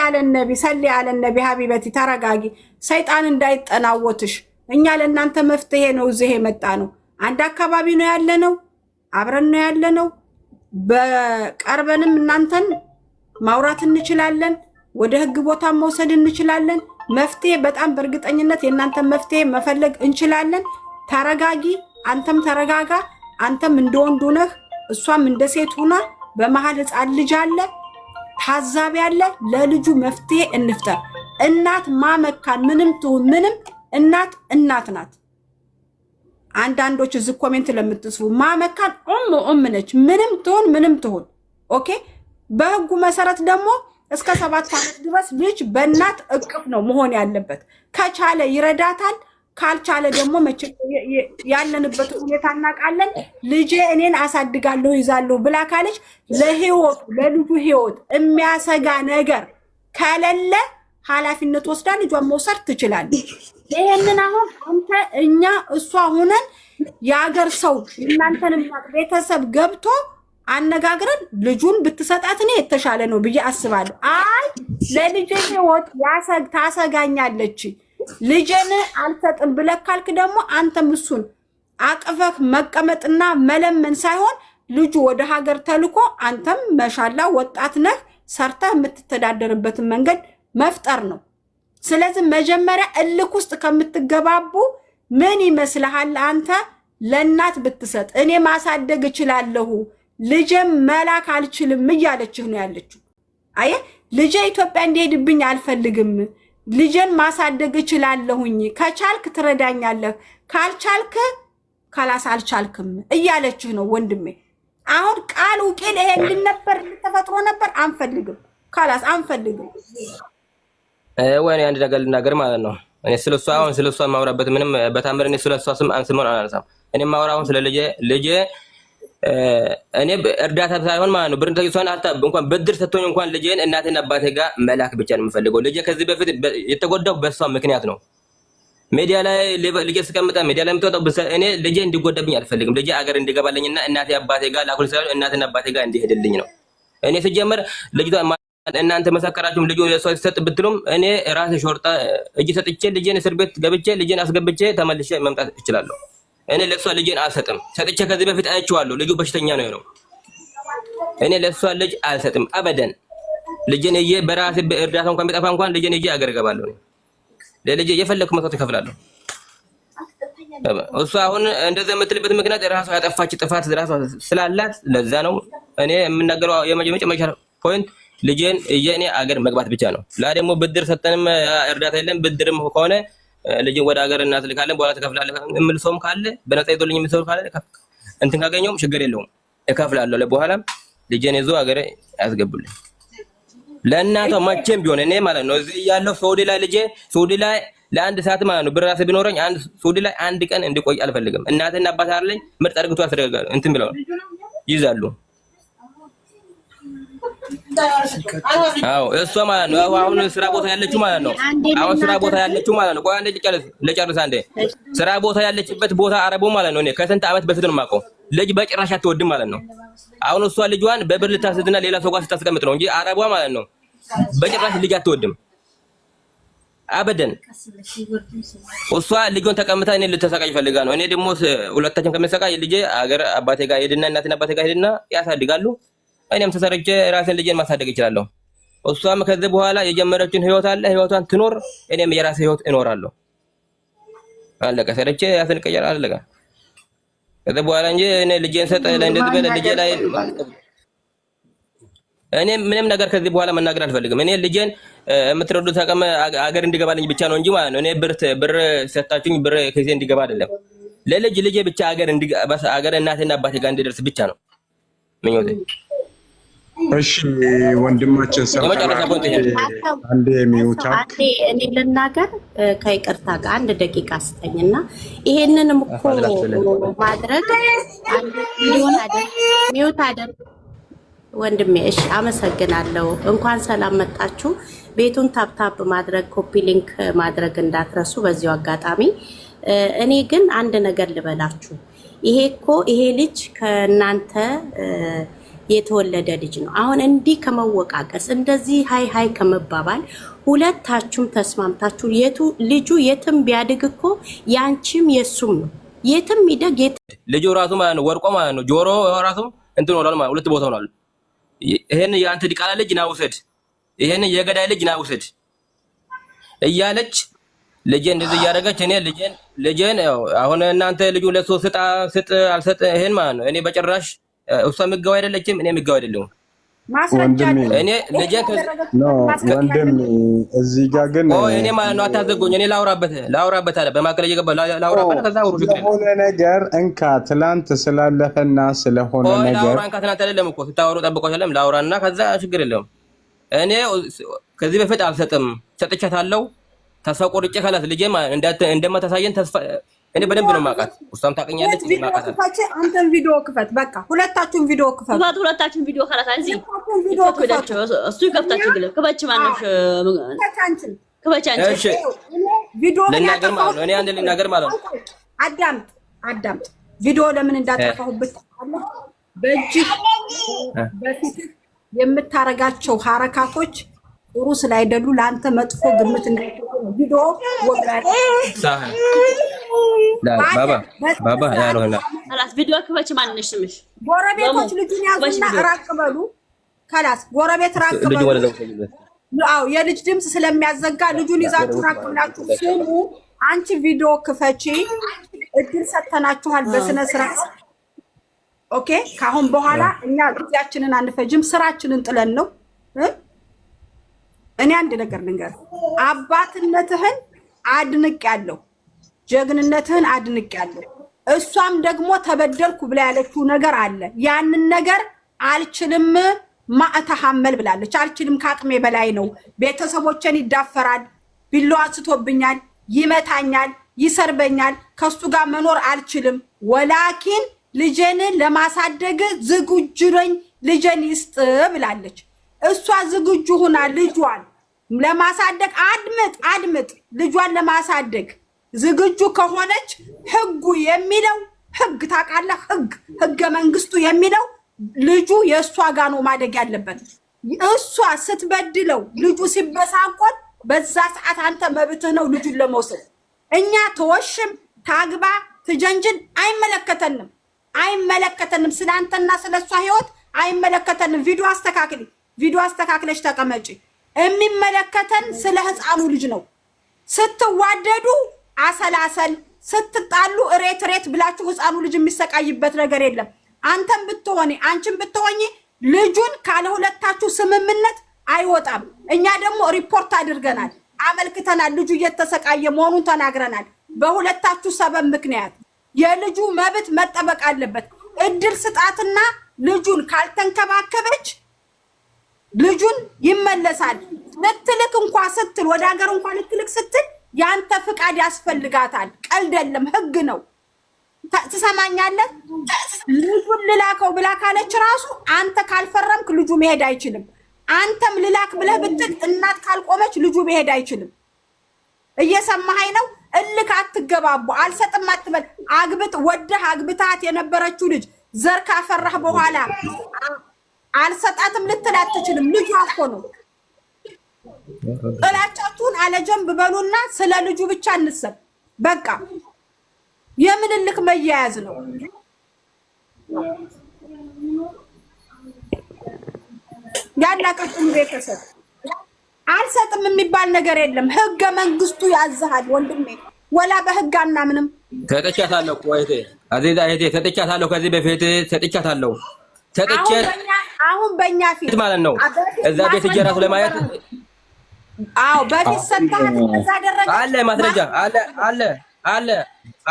Speaker 2: አለ ነቢ ሀቢበቲ ተረጋጊ። ሰይጣን እንዳይጠናወትሽ። እኛ ለእናንተ መፍትሄ ነው እዚህ የመጣ ነው። አንድ አካባቢ ነው ያለነው፣ አብረን ነው ያለነው። በቀርበንም እናንተን ማውራት እንችላለን፣ ወደ ህግ ቦታ መውሰድ እንችላለን። መፍትሄ በጣም በእርግጠኝነት የእናንተን መፍትሄ መፈለግ እንችላለን። ተረጋጊ። አንተም ተረጋጋ። አንተም እንደ ወንድ ሆነህ እሷም እንደ ሴት ሆና፣ በመሀል ህፃን ልጅ አለ፣ ታዛቢ አለ። ለልጁ መፍትሄ እንፍጠር። እናት ማመካን ምንም ትሁን ምንም እናት ናት። አንዳንዶች እዚህ ኮሜንት ለምትጽፉ ማመካን ነች። ምንም ትሁን ኦኬ። በህጉ መሰረት ደግሞ እስከ 7 ዓመት ድረስ ልጅ በእናት እቅፍ ነው መሆን ያለበት። ከቻለ ይረዳታል፣ ካልቻለ ደግሞ ያለንበት ሁኔታ እናውቃለን። ልጄ እኔን አሳድጋለሁ ይዛለሁ ብላ ካለች ለልጁ ህይወት የሚያሰጋ ነገር ከሌለ ኃላፊነት ወስዳ ልጇን መውሰድ ትችላለች። ይሄንን አሁን አንተ እሷ ሆነን የሀገር ሰው እናንተን ቤተሰብ ገብቶ አነጋግረን ልጁን ብትሰጣት እኔ የተሻለ ነው ብዬ አስባለሁ። አይ ለልጄ ህይወት ታሰጋኛለች ልጄን አልሰጥም ብለህ ካልክ ደግሞ አንተም እሱን አቅፈህ መቀመጥና መለመን ሳይሆን ልጁ ወደ ሀገር ተልኮ አንተም መሻላ ወጣት ነህ ሰርተህ የምትተዳደርበትን መንገድ መፍጠር ነው። ስለዚህ መጀመሪያ እልክ ውስጥ ከምትገባቡ ምን ይመስልሃል አንተ ለእናት ብትሰጥ እኔ ማሳደግ እችላለሁ ልጄም መላክ አልችልም እያለችህ ነው ያለችው። አየ ልጄ ኢትዮጵያ እንዲሄድብኝ አልፈልግም ልጄን ማሳደግ እችላለሁኝ ከቻልክ ትረዳኛለህ ካልቻልክ ካላስ አልቻልክም እያለችህ ነው ወንድሜ። አሁን ቃል ውቂል ይሄን ነበር ተፈጥሮ ነበር አንፈልግም ካላስ አንፈልግም።
Speaker 1: ወይኔ አንድ ነገር ልናገር ማለት ነው። እኔ ስለሷ አሁን ስለሷ ማውራበት ምንም በታምር እኔ ስለሷ ስም አንስሞን አላነሳም። እኔ ማውራው ስለ ልጄ እኔ እርዳታ ሳይሆን ማለት ነው ብር ተይሷን አታ እንኳን ብድር ሰጥቶኝ እንኳን ልጄን እናቴና አባቴ ጋር መላክ ብቻ ነው የምፈልገው። ልጄ ከዚህ በፊት የተጎዳው በሷ ምክንያት ነው። ሚዲያ ላይ ልጄ ስቀምጣ ሚዲያ ላይ የምትወጣው እኔ ልጄ እንዲጎዳብኝ አልፈልግም። ልጄ አገር እንዲገባልኝና እናቴ አባቴ ጋር ላኩል ሳይሆን እናቴና አባቴ ጋር እንዲሄድልኝ ነው። እኔ ሲጀመር ልጅቷ እናንተ መሰከራችሁም ልጁ ለሷ ሲሰጥ ብትሉም እኔ ራሴ ሾርጣ እጅ ሰጥቼ ልጄን እስር ቤት ገብቼ ልጄን አስገብቼ ተመልሼ መምጣት እችላለሁ። እኔ ለሷ ልጄን አልሰጥም። ሰጥቼ ከዚህ በፊት አይቼዋለሁ። ልጁ በሽተኛ ነው ያለው። እኔ ለሷ ልጅ አልሰጥም አበደን። ልጄን በራሴ በእርዳታ እንኳን ቢጠፋ እንኳን ልጄን አገር እገባለሁ። ለልጄ የፈለኩ መስዋዕት እከፍላለሁ። እሷ አሁን እንደዛ የምትልበት ምክንያት ራሷ ያጠፋች ጥፋት ራሷ ስላላት ለዛ ነው። እኔ የምናገረው የመጨረሻ ፖይንት ልጄን እኔ አገር መግባት ብቻ ነው። ደግሞ ብድር ሰጠንም እርዳታ የለም። ብድርም ከሆነ ልጄን ወደ አገር እናስልካለን በኋላ ትከፍላለህ የምልሰውም ካለ በነፃ ይዞልኝ የምሰው ካለ እንትን ካገኘውም ችግር የለውም እከፍላለሁ። በኋላ ልጄን ይዞ አገር ያስገቡልኝ። ለእናቷ መቼም ቢሆን እኔ ማለት ነው እዚህ ያለው ሳውዲ ላይ ልጄ ሳውዲ ላይ ለአንድ ሰዓት ማለት ነው ብር ራሴ ቢኖረኝ አንድ ሳውዲ ላይ አንድ ቀን እንዲቆይ አልፈልግም። እናትና አባት አይደለኝ ምርጥ አድርገው ያስረጋጋሉ እንትን ብለው ይዛሉ። አዎ እሷ ማለት ነው አሁን ስራ ቦታ ያለችው ማለት ነው አሁን ስራ ቦታ ያለችው ማለት ነው ቆይ አንዴ ልጨርስ አንዴ ስራ ቦታ ያለችበት ቦታ አረቡ ማለት ነው እኔ ከስንት ዓመት በፊት ነው የማውቀው። ልጅ በጭራሽ አትወድም ማለት ነው። አሁን እሷ ልጇን በብር ልታስዝና ሌላ ሰው ጋር ስታስቀምጥ ነው እንጂ አረቧ ማለት ነው በጭራሽ ልጅ አትወድም አበደን። እሷ ልጇን ተቀምጣ እኔ ልትሰቃይ ፈልጋ ነው። እኔ ደግሞ ሁለታችን ከመሰቃይ ልጄ አገር አባቴ ጋር ሄድና እናቴና አባቴ ጋር ሄድና ያሳድጋሉ። እኔም ተሰርቼ ራሴን ልጄን ማሳደግ እችላለሁ። እሷም ከዚህ በኋላ የጀመረችውን ህይወት አለ ህይወቷን ትኖር፣ እኔም የራሴ ህይወት እኖራለሁ። አለቀ። ሰርቼ ራሴን ቀየር አለቀ። ከዚህ በኋላ እንጂ እኔ ልጄን ሰጠ ለእንደዚህ በለ ልጄ ላይ እኔ ምንም ነገር ከዚህ በኋላ መናገር አልፈልግም። እኔ ልጄን የምትረዱት ተቀመ አገር እንዲገባልኝ ብቻ ነው እንጂ ማለት ነው እኔ ብር ሰጣችሁኝ ብር ከዚህ እንዲገባ አይደለም። ልጄ ብቻ አገር እናቴና አባቴ ጋር እንዲደርስ ብቻ ነው ምኞቴ።
Speaker 6: እሺ ወንድማችን አንዴ የሚውጣት
Speaker 3: እኔ ልናገር ከይቅርታ ጋር አንድ ደቂቃ ስጠኝና ይሄንንም እኮ ማድረግ አንድ ሚውት አይደል ወንድሜ። እሺ አመሰግናለሁ። እንኳን ሰላም መጣችሁ። ቤቱን ታፕታፕ ማድረግ ኮፒ ሊንክ ማድረግ እንዳትረሱ በዚሁ አጋጣሚ። እኔ ግን አንድ ነገር ልበላችሁ። ይሄ ልጅ ከናንተ የተወለደ ልጅ ነው። አሁን እንዲህ ከመወቃቀስ እንደዚህ ሃይ ከመባባል ሁለታችሁም ተስማምታችሁ ልጁ የትም ቢያድግ እኮ ያንቺም የሱም ነው። የትም ይደግ
Speaker 1: ልጁ ራሱ ማለት ነው ወርቆ ማለት ነው ጆሮ ራሱ እንትን ሆኗል ማለት ሁለት ቦታ ሆኗል። ይሄን ያንተ ዲቃላ ልጅ ና ውሰድ፣ ይሄን የገዳይ ልጅ ና ውሰድ እያለች ልጄን እንደዚህ እያደረገች እኔ ልጄን አሁን እናንተ ልጁ ለሶ ስጥ አልሰጥ ይሄን ማለት ነው እኔ በጭራሽ እሷ ምጋው አይደለችም እኔ ምጋው አይደለሁም። እኔ ልጄን
Speaker 6: ወንድም እዚህ ጋር ግን
Speaker 1: እኔ ማለት ነው አታዘጉኝ። እኔ ላውራበት አለ በማከለ እየገባ ላውራበት ከዛ ወሩ
Speaker 6: ስለሆነ ነገር እንካ ትላንት ስላለፈና ስለሆነ ነገር
Speaker 1: ላውራ እንካ ትላንት አይደለም እኮ ስታወሩ ጠብቀው አይደለም ላውራና ከዛ ችግር የለውም። እኔ ከዚህ በፊት አልሰጥም ሰጥቻታለሁ። ተስፋ ቆርጬ ካላት ልጄ እንደማታሳየን ተስፋ እኔ በደንብ ነው ማቃት። እሷም ታቀኛለች ማቃት።
Speaker 2: አንተን ቪዲዮ ክፈት በቃ ሁለታችሁም ቪዲዮ ክፈት።
Speaker 7: ሁለታችሁም ቪዲዮ ካላት አንዚ እሱ ይከፍታችሁ ግለ ከበች ማነሽ ከበቻንቺ
Speaker 1: እሺ ቪዲዮ ልናገር ማለት ነው። እኔ አንድ ልናገር ማለት ነው።
Speaker 2: አዳምጥ ቪዲዮ ለምን እንዳጠፋሁበት አለ በእጅ በፊት የምታረጋቸው ሐረካቶች ጥሩ ስላይደሉ ለአንተ መጥፎ ግምት እንዳይሆን ቪዲዮ ወጋሪ
Speaker 1: ባባ ያለውና
Speaker 7: خلاص ቪዲዮ ክፈች ማንነሽ ስምሽ
Speaker 2: ጎረቤቶች ልጁን ያዙና ራቅ በሉ خلاص ጎረቤት ራቅ በሉ አው የልጅ ድምጽ ስለሚያዘጋ ልጁን ይዛችሁ ራቅ ብላችሁ ስሙ አንቺ ቪዲዮ ክፈቺ እድል ሰተናችኋል በስነ ስርዓት ኦኬ ካሁን በኋላ እኛ ጊዜያችንን አንፈጅም ስራችንን ጥለን ነው እኔ አንድ ነገር ልንገር አባትነትህን አድንቄያለሁ ጀግንነትህን አድንቄያለሁ እሷም ደግሞ ተበደልኩ ብላ ያለችው ነገር አለ ያንን ነገር አልችልም ማተሐመል ብላለች አልችልም ካቅሜ በላይ ነው ቤተሰቦቼን ይዳፈራል ቢላዋ ስቶብኛል ይመታኛል ይሰርበኛል ከሱ ጋር መኖር አልችልም ወላኪን ልጄን ለማሳደግ ዝግጁ ነኝ ልጄን ይስጥ ብላለች እሷ ዝግጁ ሆና ልጇን ለማሳደግ አድምጥ ልጇን ለማሳደግ ዝግጁ ከሆነች ህጉ የሚለው ህግ ታውቃለህ ህገ መንግስቱ የሚለው ልጁ የእሷ ጋር ነው ማደግ ያለበት እሷ ስትበድለው ልጁ ሲበሳቆል በዛ ሰዓት አንተ መብትህ ነው ልጁን ለመውሰድ እኛ ተወሽም ታግባ ትጀንጅን አይመለከተንም ስላንተና ስለሷ ህይወት አይመለከተንም ቪዲዮ አስተካክለሽ ተቀመጪ የሚመለከተን ስለ ህፃኑ ልጅ ነው ስትዋደዱ አሰላሰል ስትጣሉ እሬት ብላችሁ ህፃኑ ልጅ የሚሰቃይበት ነገር የለም አንተም ብትሆኒ አንቺም ብትሆኚ ልጁን ካለ ሁለታችሁ ስምምነት አይወጣም እኛ ደግሞ ሪፖርት አድርገናል አመልክተናል ልጁ እየተሰቃየ መሆኑን ተናግረናል በሁለታችሁ ሰበብ ምክንያት የልጁ መብት መጠበቅ አለበት እድል ስጣትና ልጁን ካልተንከባከበች ልጁን ይመለሳል ልትልክ እንኳን ስትል ወደ ሀገር እንኳን ልትልክ ስትል ያንተ ፍቃድ ያስፈልጋታል ቀልድ የለም ህግ ነው ትሰማኛለህ ልጁን ልላከው ብላ ካለች ራሱ አንተ ካልፈረምክ ልጁ መሄድ አይችልም አንተም ልላክ ብለህ ብትል እናት ካልቆመች ልጁ መሄድ አይችልም እየሰማኸኝ ነው እልክ አትገባቡ አልሰጥም አትበል አግብት ወደህ አግብታት የነበረችው ልጅ ዘር ካፈራህ በኋላ አልሰጣትም ልትል አትችልም ልጁ እኮ ነው ጥላቻችሁን አለጀንብ በሉና ስለ ልጁ ብቻ እንሰብ በቃ የምን ልክ መያያዝ ነው ያላቀጥም ቤተሰብ አልሰጥም የሚባል ነገር የለም ህገ መንግስቱ ያዛሃል ወንድሜ ወላ በህጋና ምንም
Speaker 1: ተጠቻታለሁ ቆይቴ አዚዛ እህቴ ተጠቻታለሁ ከዚህ በፊት ተጠቻታለሁ
Speaker 2: አሁን በእኛ ፊት
Speaker 1: ማለት ነው እዛ ቤት ጀራቱ ለማየት
Speaker 2: አው በፊት ሰጣት እዛ ደረጃ
Speaker 1: አለ ማስረጃ አለ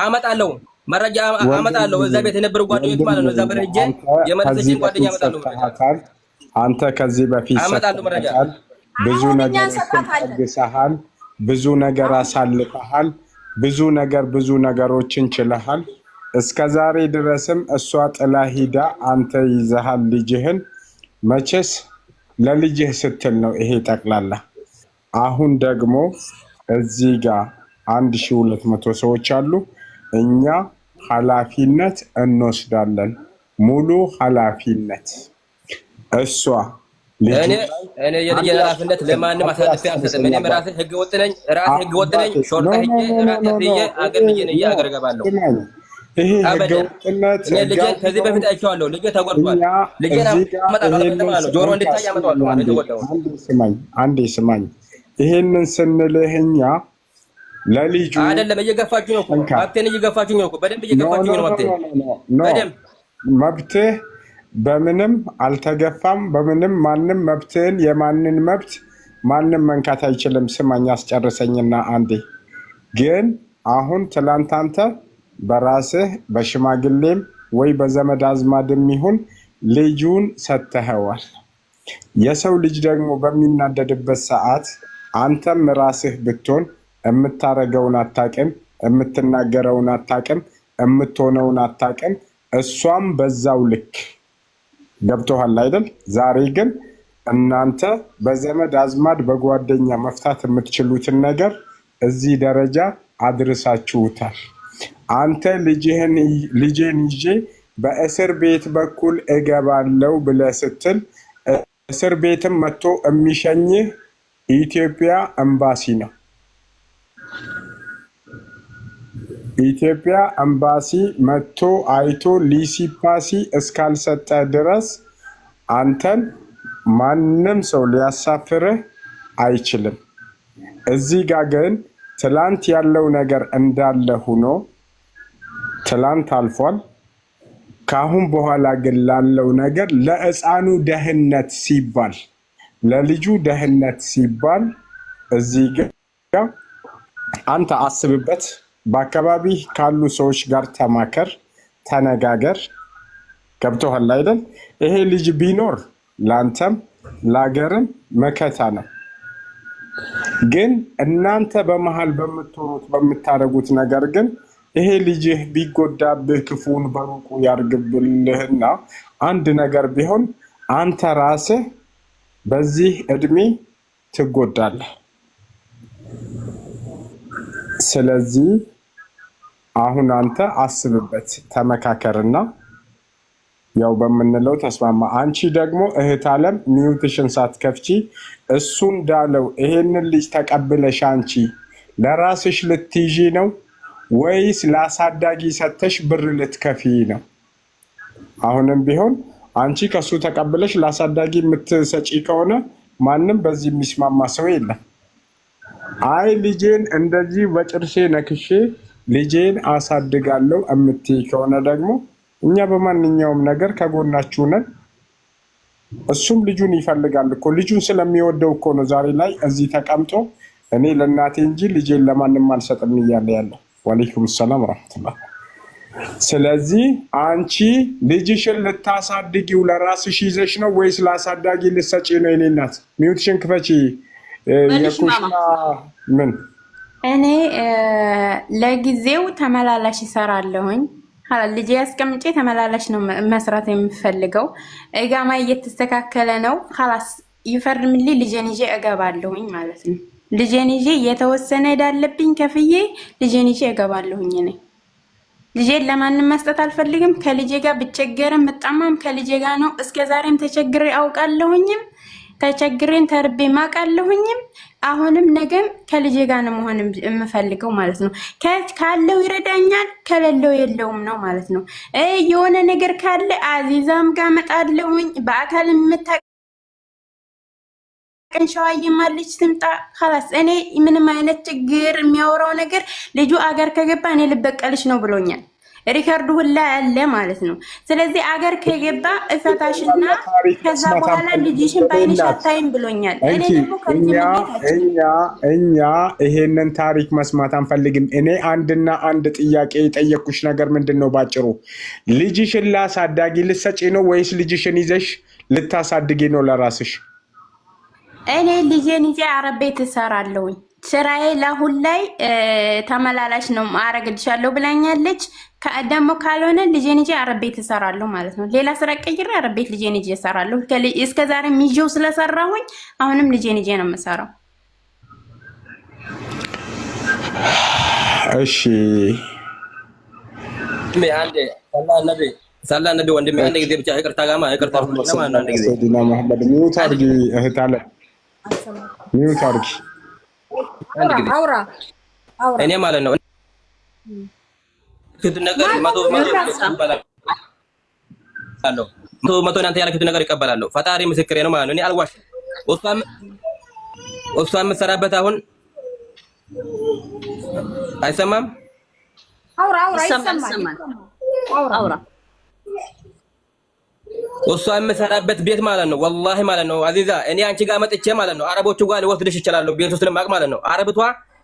Speaker 1: አመጣለሁ መረጃ አመጣለሁ እዛ ቤት የነበሩ ጓደኞች ማለት ነው እዛ በረጀ የመረሰኝ ጓደኛ አመጣለሁ
Speaker 6: አንተ ከዚህ በፊት ሰጣታል ብዙ ነገር ተጠግሰሃል ብዙ ነገር አሳልፈሃል ብዙ ነገሮችን ችለሃል እስከዛሬ ድረስም እሷ ጥላ ሂዳ አንተ ይዘሃል ልጅህን መቼስ ለልጅህ ስትል ነው ይሄ ጠቅላላ አሁን ደግሞ እዚህ ጋር 1200 ሰዎች አሉ እኛ ኃላፊነት እንወስዳለን ሙሉ ኃላፊነት እሷ
Speaker 1: እኔ የልጅ ኃላፊነት ለማንም አሳልፌ አልሰጥም እኔ ራሴ ህግ ወጥ ነኝ ሾርጣ ሄጄ ራሴ አገርዬን ያገርገባለሁ
Speaker 6: ይሄ ህግ ወጥነት
Speaker 1: ልጅ ከዚህ በፊት አይቼዋለሁ ልጅ ተጎድቷል ልጅ አመጣለሁ ጆሮ እንድታይ አመጣለሁ
Speaker 6: አንዴ ስማኝ ይሄንን ስንልህኛ ለልጁ
Speaker 1: አይደለም እየገፋችሁ ነው እኮ ሀብቴን እየገፋችሁ ነው እኮ በደንብ እየገፋችሁ ነው ሀብቴን
Speaker 6: መብትህ በምንም አልተገፋም በምንም ማንም መብትህን የማንን መብት ማንም መንካት አይችልም ስማኝ አስጨርሰኝና አንዴ ግን አሁን ትላንት አንተ በራስህ በሽማግሌም ወይ በዘመድ አዝማድም ይሁን ልጁን ሰተኸዋል የሰው ልጅ ደግሞ በሚናደድበት ሰዓት አንተም ራስህ ብትሆን የምታረገውን አታውቅም የምትናገረውን አታውቅም የምትሆነውን አታውቅም እሷም በዛው ልክ ገብቶሃል አይደል ዛሬ ግን እናንተ በዘመድ አዝማድ በጓደኛ መፍታት የምትችሉትን ነገር እዚህ ደረጃ አድርሳችሁታል አንተ ልጄን ይዤ በእስር ቤት በኩል እገባለሁ ብለህ ስትል እስር ቤትም መጥቶ የሚሸኝህ ኢትዮጵያ ኤምባሲ ነው ኢትዮጵያ ኤምባሲ መጥቶ አይቶ ሊሲፓሲ እስካልሰጠ ድረስ አንተን ማንም ሰው ሊያሳፍርህ አይችልም። እዚህ ጋር ግን ትላንት ያለው ነገር እንዳለ ሆኖ ትላንት አልፏል። ካሁን በኋላ ግን ላለው ነገር ለሕፃኑ ደህንነት ሲባል ለልጁ ደህንነት ሲባል እዚህ ጋር አንተ አስብበት። በአካባቢ ካሉ ሰዎች ጋር ተማከር፣ ተነጋገር። ገብቶሃል አይደል? ይሄ ልጅ ቢኖር ለአንተም ለሀገርም መከታ ነው። ግን እናንተ በመሃል በምትሆኑት በምታደርጉት ነገር ግን ይሄ ልጅህ ቢጎዳብህ ክፉን በሩቁ ያርግብልህና አንድ ነገር ቢሆን አንተ ራስህ በዚህ እድሜ ትጎዳለህ። ስለዚህ አሁን አንተ አስብበት፣ ተመካከርና ያው በምንለው ተስማማ። አንቺ ደግሞ እህት አለም ሚውትሽን ሳትከፍቺ እሱ እንዳለው ይሄንን ልጅ ተቀብለሽ አንቺ ለራስሽ ልትይዢ ነው ወይስ ለአሳዳጊ ሰተሽ ብር ልትከፊ ነው? አሁንም ቢሆን አንቺ ከሱ ተቀብለሽ ለአሳዳጊ የምትሰጪ ከሆነ ማንም በዚህ የሚስማማ ሰው የለም። አይ ልጄን እንደዚህ በጭርሴ ነክሼ ልጄን አሳድጋለሁ እምትይ ከሆነ ደግሞ እኛ በማንኛውም ነገር ከጎናችሁ ነን። እሱም ልጁን ይፈልጋል እኮ ልጁን ስለሚወደው እኮ ነው ዛሬ ላይ እዚህ ተቀምጦ እኔ ለእናቴ እንጂ ልጄን ለማንም አልሰጥም እያለ ያለው። ወአለይኩም ሰላም ወራህመቱላህ። ስለዚህ አንቺ ልጅሽን ልታሳድጊው ለራስሽ ይዘሽ ነው ወይስ ለአሳዳጊ ልትሰጪ ነው? የኔ እናት ሚውትሽን ክፈቺ። የኩሽና ምን
Speaker 4: እኔ ለጊዜው ተመላላሽ ይሰራለሁኝ። ልጄ አስቀምጬ ተመላላሽ ነው መስራት የምፈልገው። እጋማ እየተስተካከለ ነው። ኸላስ ይፈርምልኝ፣ ልጄን ይዤ እገባለሁኝ ማለት ነው። ልጄን ይዤ የተወሰነ ሄዳለብኝ ከፍዬ ልጄን ይዤ እገባለሁኝ። እኔ ልጄን ለማንም መስጠት አልፈልግም። ከልጄ ጋር ብቸገርም ብጣማም ከልጄ ጋር ነው። እስከዛሬም ተቸግሬ አውቃለሁኝም ተቸግሬን ተርቤ ማቃለሁኝም። አሁንም ነገም ከልጄ ጋር ነው መሆን የምፈልገው ማለት ነው። ካለው ይረዳኛል፣ ከሌለው የለውም ነው ማለት ነው። የሆነ ነገር ካለ አዚዛም ጋር መጣለሁኝ። በአካል የምታቀን ሸዋዬማለች ትምጣ። ኸላስ እኔ ምንም አይነት ችግር የሚያወራው ነገር ልጁ አገር ከገባ እኔ ልበቀልሽ ነው ብሎኛል። ሪካርዱ ሁላ ያለ ማለት ነው። ስለዚህ አገር ከገባ እፈታሽና ከዛ በኋላ ልጅሽን ባይንሽ አታይም ብሎኛል። እኔ ደግሞ
Speaker 6: እኛ ይሄንን ታሪክ መስማት አንፈልግም። እኔ አንድና አንድ ጥያቄ የጠየኩሽ ነገር ምንድን ነው? ባጭሩ ልጅሽን ላሳዳጊ ልትሰጪ ነው ወይስ ልጅሽን ይዘሽ ልታሳድጊ ነው ለራስሽ?
Speaker 4: እኔ ልጄን ይዤ አረብ ቤት እሰራለሁኝ። ስራዬ ለአሁን ላይ ተመላላሽ ነው አረግልሻለሁ ብላኛለች። ደግሞ ካልሆነ ልጄን ይዤ አረብ ቤት እሰራለሁ ማለት ነው። ሌላ ስራ ቀይሬ አረብ ቤት ልጄን ይዤ እሰራለሁ። እስከዛሬ ይዤው ስለሰራሁኝ አሁንም ልጄን ይዤ ነው የምሰራው።
Speaker 6: እሺ
Speaker 1: አንዴ ሰላ ነቢ ወንድሜ አንድ ጊዜ ብቻ ይቅርታ ጋማ ይቅርታ ማለት ነው። አንድ ጊዜ
Speaker 6: ሰይድና መሐመድ ሚውት አድርጊ እህት አለ ሚውት አድርጊ።
Speaker 2: አውራ
Speaker 1: እኔ ማለት ነው ነገር መቶ እናንተ ያላችሁት ነገር ይቀበላለሁ። ፈጣሪ ምስክሬ ነው ማለት ነው። እኔ አልዋሽም። እሷ የምትሰራበት አሁን አይሰማም።
Speaker 2: አውራ
Speaker 1: እሷ የምትሰራበት ቤት ማለት ነው። ወላሂ ማለት ነው አዚዛ እኔ አንቺ ጋር መጥቼ ማለት ነው አረቦቹ ጋር ልወስድሽ እችላለሁ። ቤት ውስጥ ለማቅ ማለት ነው። አረብቷ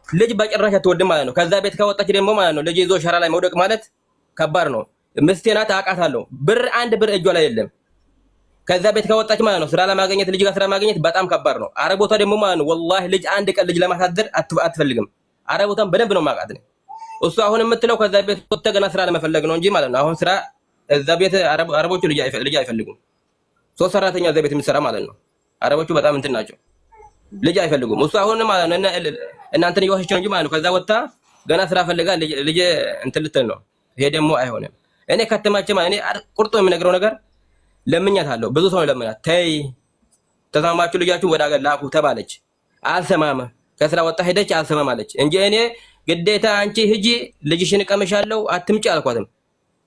Speaker 1: ልጅ በጭራሽ አትወድም ማለት ነው። ከዛ ቤት ከወጣች ደግሞ ማለት ነው ልጅ ይዞ ሸራ ላይ መውደቅ ማለት ከባድ ነው። ምስቴ ናት አውቃታለሁ። አንድ ብር እጇ ላይ የለም። ከዛ ቤት ከወጣች ማለት ነው ስራ ለማግኘት ልጅ ጋር ስራ ማግኘት በጣም ከባድ ነው። አረቦቷ ደግሞ ማለት ነው ወላሂ ልጅ አንድ ቀን ልጅ ለማሳደር አትፈልግም። አረቦቷን በደንብ ነው ማውቃት ነው። እሱ አሁን የምትለው ከዛ ቤት ወጥተ ገና ስራ ለመፈለግ ነው እንጂ ማለት ነው። አሁን ስራ እዛ ቤት አረቦቹ ልጅ አይፈልጉም። ሶስት ሰራተኛ እዛ ቤት የምትሰራ ማለት ነው። አረቦቹ በጣም እንትን ናቸው። ልጅ አይፈልጉም። እሱ አሁን ማለት ነው እናንተን እየዋሸች ነው እንጂ ማለት ነው። ከዛ ወጣ ገና ስራ ፈልጋ ልጅ እንትን ልትል ነው። ይሄ ደግሞ አይሆንም። እኔ ከተማች ማለት እኔ ቁርጦ የምነግረው ነገር ለምኛታለሁ። ብዙ ሰው ለምናት ተይ ተዛማችሁ ልጃችሁ ወደ አገር ላኩ ተባለች። አልሰማም። ከስራ ወጣ ሄደች አልሰማም አለች እንጂ እኔ ግዴታ አንቺ ሂጂ ልጅሽን እቀምሻለሁ አትምጪ አልኳትም።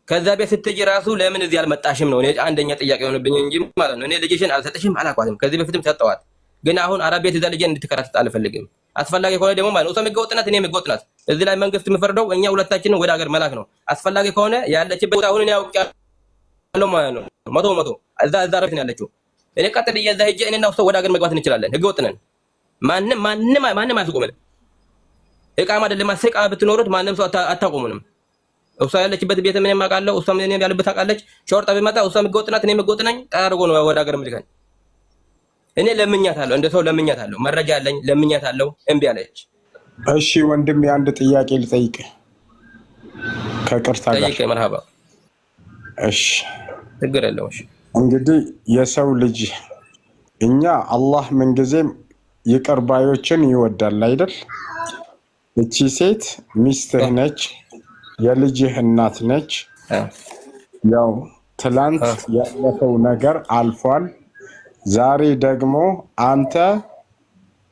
Speaker 1: ከዛ ቤት ስትጂ ራሱ ለምን እዚህ አልመጣሽም ነው እኔ አንደኛ ጥያቄ ሆነብኝ እንጂ ማለት ነው። እኔ ልጅሽን አልሰጥሽም አላልኳትም። ከዚህ በፊትም ሰጠዋት፣ ግን አሁን አረብ ቤት እዛ ልጅን እንድትከራተት አልፈልግም። አስፈላጊ ከሆነ ደግሞ ማለት ነው እሷ ህገወጥ ናት፣ እኔም ህገወጥ ናት። እዚህ ላይ መንግስት የሚፈርደው እኛ ሁለታችንን ወደ ሀገር መላክ ነው። አስፈላጊ ከሆነ ያለችበት ቦታ አሁን እኔ አውቄያለሁ ማለት ነው። መቶ እዛ አረብ ቤት ነው ያለችው። እኔ ቀጥል እዛ ሂጅ እኔና እሷ ወደ ሀገር መግባት እንችላለን። ህገወጥ ነን። ማንም አያስቆመንም። እቃም አይደለም አስቃ ብትኖሩት ማንም ሰው አታቆሙንም። እሷ ያለችበት ቤት ምንም አውቃለሁ፣ እሷ ምንም ያለበት አውቃለች። ሸወርጣ ቢመጣ እሷ ህገወጥ ናት፣ እኔም ህገወጥ ነኝ። ጠራርጎ ነው ወደ ሀገር ምልከን። እኔ ለምኛታለሁ፣ እንደ ሰው ለምኛታለሁ፣ መረጃ አለኝ፣ ለምኛታለሁ፣ እምቢ አለች።
Speaker 6: እሺ ወንድሜ አንድ ጥያቄ ልጠይቅ ከቅርታ ጋር።
Speaker 1: ጠይቄ መርሃባ። እሺ ችግር የለውም። እሺ
Speaker 6: እንግዲህ የሰው ልጅ እኛ አላህ ምንጊዜም ይቅር ባዮችን ይወዳል አይደል? እቺ ሴት ሚስትህ ነች፣ የልጅህ እናት ነች። ያው ትላንት ያለፈው ነገር አልፏል። ዛሬ ደግሞ አንተ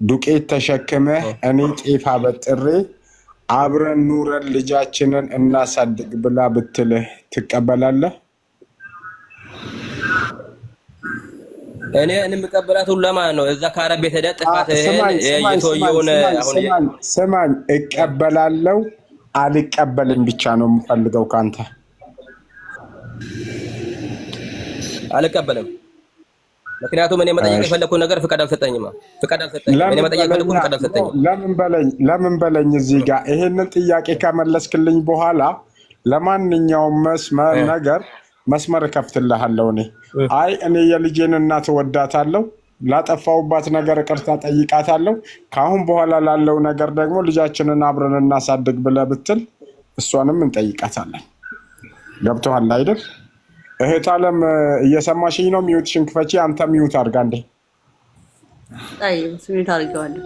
Speaker 6: ዱቄት ተሸክመህ እኔ ጤፍ አበጥሬ አብረን ኑረን ልጃችንን እናሳድግ ብላ ብትልህ ትቀበላለህ?
Speaker 1: እኔ እንምቀበላት ሁሉ ለማን ነው? እዛ ከአረብ ቤት ሄደህ ጥፋት የሰውየውን አሁን
Speaker 6: ስማኝ፣ እቀበላለሁ አልቀበልም ብቻ ነው የምፈልገው ካንተ።
Speaker 1: አልቀበልም። ምክንያቱም እኔ መጠየቅ የፈለኩት ነገር ፍቃድ አልሰጠኝም። እኔ መጠየቅ የፈለኩት ፍቃድ አልሰጠኝም።
Speaker 6: ለምን በለኝ እዚህ ጋር ይሄንን ጥያቄ ከመለስክልኝ በኋላ ለማንኛውም ነገር መስመር እከፍትልሃለሁ። እኔ የልጄን እናት እወዳታለሁ፣ ላጠፋውባት ነገር ይቅርታ ጠይቃታለሁ። ከአሁን በኋላ ላለው ነገር ደግሞ ልጃችንን አብረን እናሳድግ ብለህ ብትል እሷንም እንጠይቃታለን። ገብቶሃል አይደል? እህት አለም እየሰማሽኝ ነው? ሚዩትሽን ክፈቺ። አንተ ሚዩት አድርጋ እንዴ።
Speaker 7: አይ ሚዩት አድርገዋለሁ።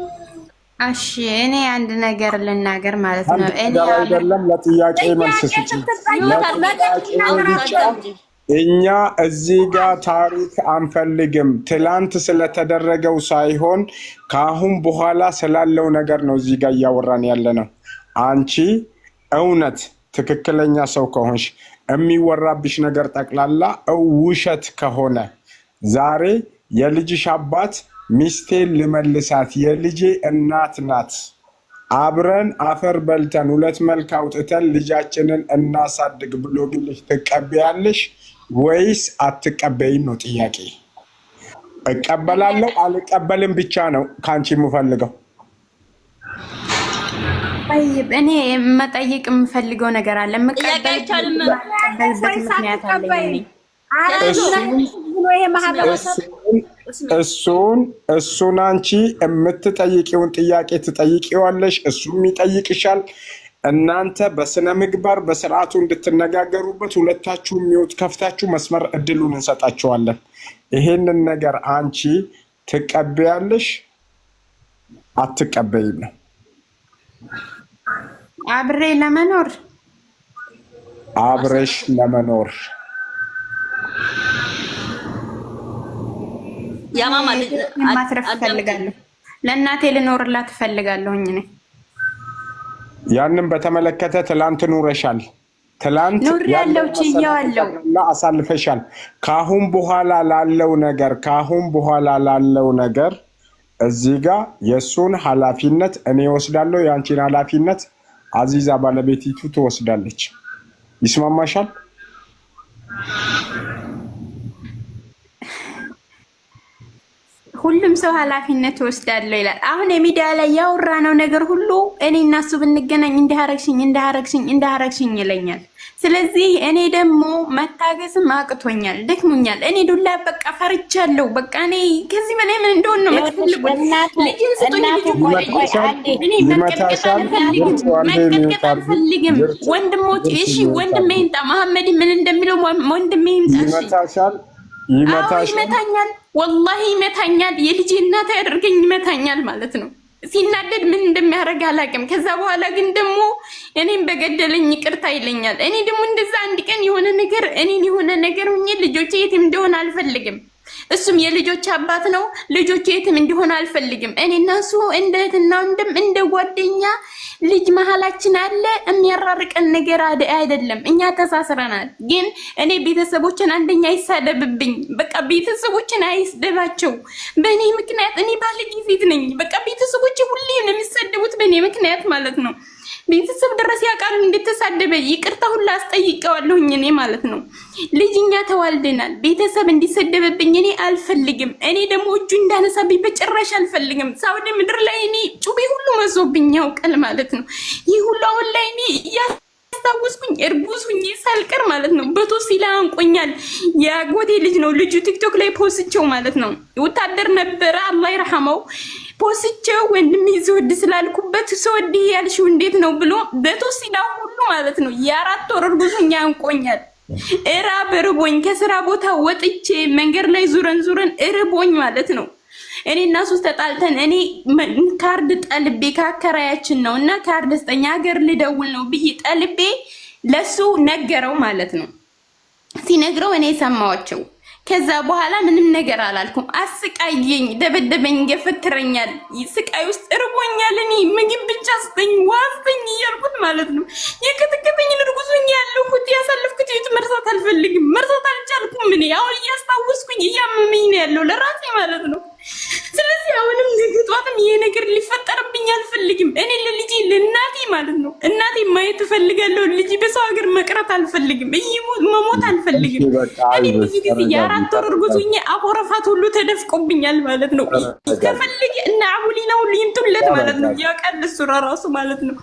Speaker 4: እሺ እኔ አንድ ነገር ልናገር ማለት ነው። እኔ
Speaker 6: አይደለም ለጥያቄ መልስ ስጪ። እኛ እዚህ ጋር ታሪክ አንፈልግም። ትላንት ስለተደረገው ሳይሆን ከአሁን በኋላ ስላለው ነገር ነው እዚህ ጋር እያወራን ያለ ነው። አንቺ እውነት ትክክለኛ ሰው ከሆንሽ የሚወራብሽ ነገር ጠቅላላ ውሸት ከሆነ ዛሬ የልጅሽ አባት ሚስቴን ልመልሳት የልጄ እናት ናት፣ አብረን አፈር በልተን ሁለት መልክ አውጥተን ልጃችንን እናሳድግ ብሎ ግልሽ ትቀበያለሽ ወይስ አትቀበይም ነው ጥያቄ። እቀበላለሁ አልቀበልም ብቻ ነው ካንቺ የምፈልገው።
Speaker 4: እኔ መጠየቅ የምፈልገው ነገር አለ።
Speaker 6: እሱን አንቺ የምትጠይቂውን ጥያቄ ትጠይቂዋለሽ፣ እሱም ይጠይቅሻል። እናንተ በስነ ምግባር በስርዓቱ እንድትነጋገሩበት ሁለታችሁ የሚወት ከፍታችሁ መስመር እድሉን እንሰጣችኋለን። ይሄንን ነገር አንቺ ትቀበያለሽ አትቀበይም ነው?
Speaker 4: አብሬ ለመኖር
Speaker 6: አብረሽ ለመኖር
Speaker 7: ያማማ
Speaker 4: ማትረፍ ፈልጋለሁ። ለእናቴ ልኖርላት ፈልጋለሁኝ እኔ።
Speaker 6: ያንን በተመለከተ ትላንት ኑረሻል። ትላንት
Speaker 4: ያለው ችያዋለው
Speaker 6: አሳልፈሻል። ካሁን በኋላ ላለው ነገር እዚህ ጋር የሱን ኃላፊነት እኔ ወስዳለሁ፣ ያንቺን ኃላፊነት አዚዛ ባለቤቲቱ ትወስዳለች። ይስማማሻል?
Speaker 4: ሁሉም ሰው ኃላፊነት ወስዳለሁ ይላል። አሁን የሚዲያ ላይ ያወራነው ነገር ሁሉ እኔ እና እሱ ብንገናኝ እንዳረግሽኝ ይለኛል። ስለዚህ እኔ ደግሞ መታገስም አቅቶኛል፣ ደክሞኛል። እኔ ዱላ በቃ ፈርቻለሁ። በቃ እኔ ከዚህ በላይ ምን እንደሆነ ነው የምትፈልጉት? ልጅን ስጡኝ። መቀጥቀጥ አልፈልግም። ወንድሞች እሺ፣ ወንድሜ ይምጣ። መሐመድ ምን እንደሚለው ወንድሜ ይምጣ። ይመታኛል፣ ወላሂ ይመታኛል። የልጅ እናት ያደርገኝ ይመታኛል ማለት ነው። ሲናደድ ምን እንደሚያደርግ አላውቅም። ከዛ በኋላ ግን ደግሞ እኔም በገደለኝ ይቅርታ ይለኛል። እኔ ደግሞ እንደዛ አንድ ቀን የሆነ ነገር ሆኜ ልጆቼ የትም እንደሆነ አልፈልግም። እሱም የልጆች አባት ነው። ልጆቹ የትም እንዲሆን አልፈልግም። እኔ እና እሱ እንደ እህትና ወንድም እንደ ጓደኛ ልጅ መሀላችን አለ። የሚያራርቀን ነገር አይደለም። እኛ ተሳስረናል። ግን እኔ ቤተሰቦችን አንደኛ አይሳደብብኝ። በቃ ቤተሰቦችን አይስደባቸው በእኔ ምክንያት። እኔ ባለጌ ሴት ነኝ። በቃ ቤተሰቦች ሁሌ ነው የሚሰደቡት በእኔ ምክንያት ማለት ነው። ቤተሰብ ድረስ ያውቃል እንደተሳደበ ይቅርታ ሁላ አስጠይቀዋለሁኝ እኔ ማለት ነው። ልጅኛ ተዋልደናል። ቤተሰብ እንዲሰደብብኝ እኔ አልፈልግም። እኔ ደግሞ እጁ እንዳነሳብኝ በጭራሽ አልፈልግም። ሳውዲ ምድር ላይ እኔ ጩቤ ሁሉ መዞብኝ ያውቃል ማለት ነው። ይህ ሁሉ አሁን ላይ እኔ ያስታወስኩኝ እርጉዝ ሁኜ ሳልቀር ማለት ነው። በቶሲላ አንቆኛል። የአጎቴ ልጅ ነው ልጁ ቲክቶክ ላይ ፖስቸው ማለት ነው። ወታደር ነበረ አላህ ይርሐመው። ፖስቸው ወንድም ይዘውድ ስላልኩበት ሰውዲ ያልሽው እንዴት ነው ብሎ በቶሲላ ሁሉ ማለት ነው። የ4 ወር እርጉዝ ሁኜ አንቆኛል። እራብ እርቦኝ ከስራ ቦታ ወጥቼ መንገድ ላይ ዙረን እርቦኝ ማለት ነው። እኔ እና እሱ ተጣልተን እኔ ካርድ ጠልቤ ካከራያችን ነው እና ካርድ ስጠኝ ሀገር ልደውል ነው ብዬ ጠልቤ ለሱ ነገረው ማለት ነው። ሲነግረው እኔ ሰማዋቸው። ከዛ በኋላ ምንም ነገር አላልኩም። አስቃየኝ፣ ደበደበኝ፣ ገፈትረኛል። ስቃይ ውስጥ እርቦኛል። እኔ ምግብ ብቻ ስጠኝ ዋስጠኝ እያልኩት ማለት ነው። የከተከተኝ እርጉዞኝ ያለሁት ያሳለፍኩት የት መርሳት አልፈልግም። መርሳት አልቻልኩም። እኔ አሁን እያስታወስኩኝ እያመመኝ ነው ያለው ለራሴ ማለት ነው። ስለዚህ አሁንም ዝግቷትም ይሄ ነገር ሊፈጠርብኝ አልፈልግም። እኔ ለልጄ ለእናቴ ማለት ነው እናቴ ማየት እፈልጋለሁ። ልጅ በሰው ሀገር መቅረት አልፈልግም። መሞት አልፈልግም። እኔ ብዙ ጊዜ የ4 ወር እርጉዝ ሆኜ አቆረፋት ሁሉ ተደፍቆብኛል ማለት ነው። ከፈልግ እና አቡሊና ሁሉ ይምጡለት ማለት ነው። ያውቃል እሱ ራሱ ማለት ነው።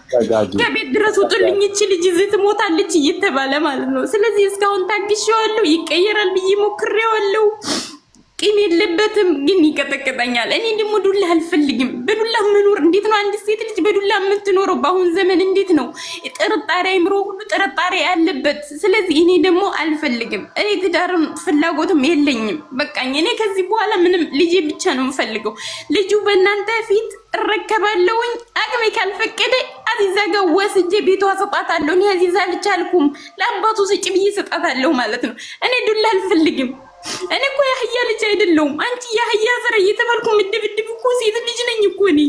Speaker 4: ከቤት ድረስ ውጡልኝ እቺ ልጅ እዚህ ትሞታለች እየተባለ ማለት ነው። ስለዚህ እስካሁን ታግሼዋለሁ። ይቀየራል ብዬ ሞክሬዋለሁ። ቂም የለበትም ግን ይቀጠቅጠኛል። እኔ ደግሞ ዱላ አልፈልግም። በዱላ መኖር እንዴት ነው አንድ ሴት ልጅ በዱላ የምትኖረው? በአሁን ዘመን እንዴት ነው? ጥርጣሬ አይምሮ ሁሉ ጥርጣሬ ያለበት። ስለዚህ እኔ ደግሞ አልፈልግም። እኔ ትዳርም ፍላጎትም የለኝም። በቃኝ። እኔ ከዚህ በኋላ ምንም ልጄ ብቻ ነው የምፈልገው። ልጁ በእናንተ ፊት እረከባለሁኝ። አቅሜ ካልፈቀደ አዚዛ ጋር ወስጄ ቤቷ ሰጣታለሁ። እኔ አዚዛ አልቻልኩም። ለአባቱ ስጭ ብዬ ሰጣታለሁ ማለት ነው። እኔ ዱላ አልፈልግም። እኔ እኮ ያህያ ልጅ አይደለሁም። አንቺ ያህያ ዘር እየተባልኩ ምድብድብ እኮ ሴት ልጅ ነኝ እኮ እኔ።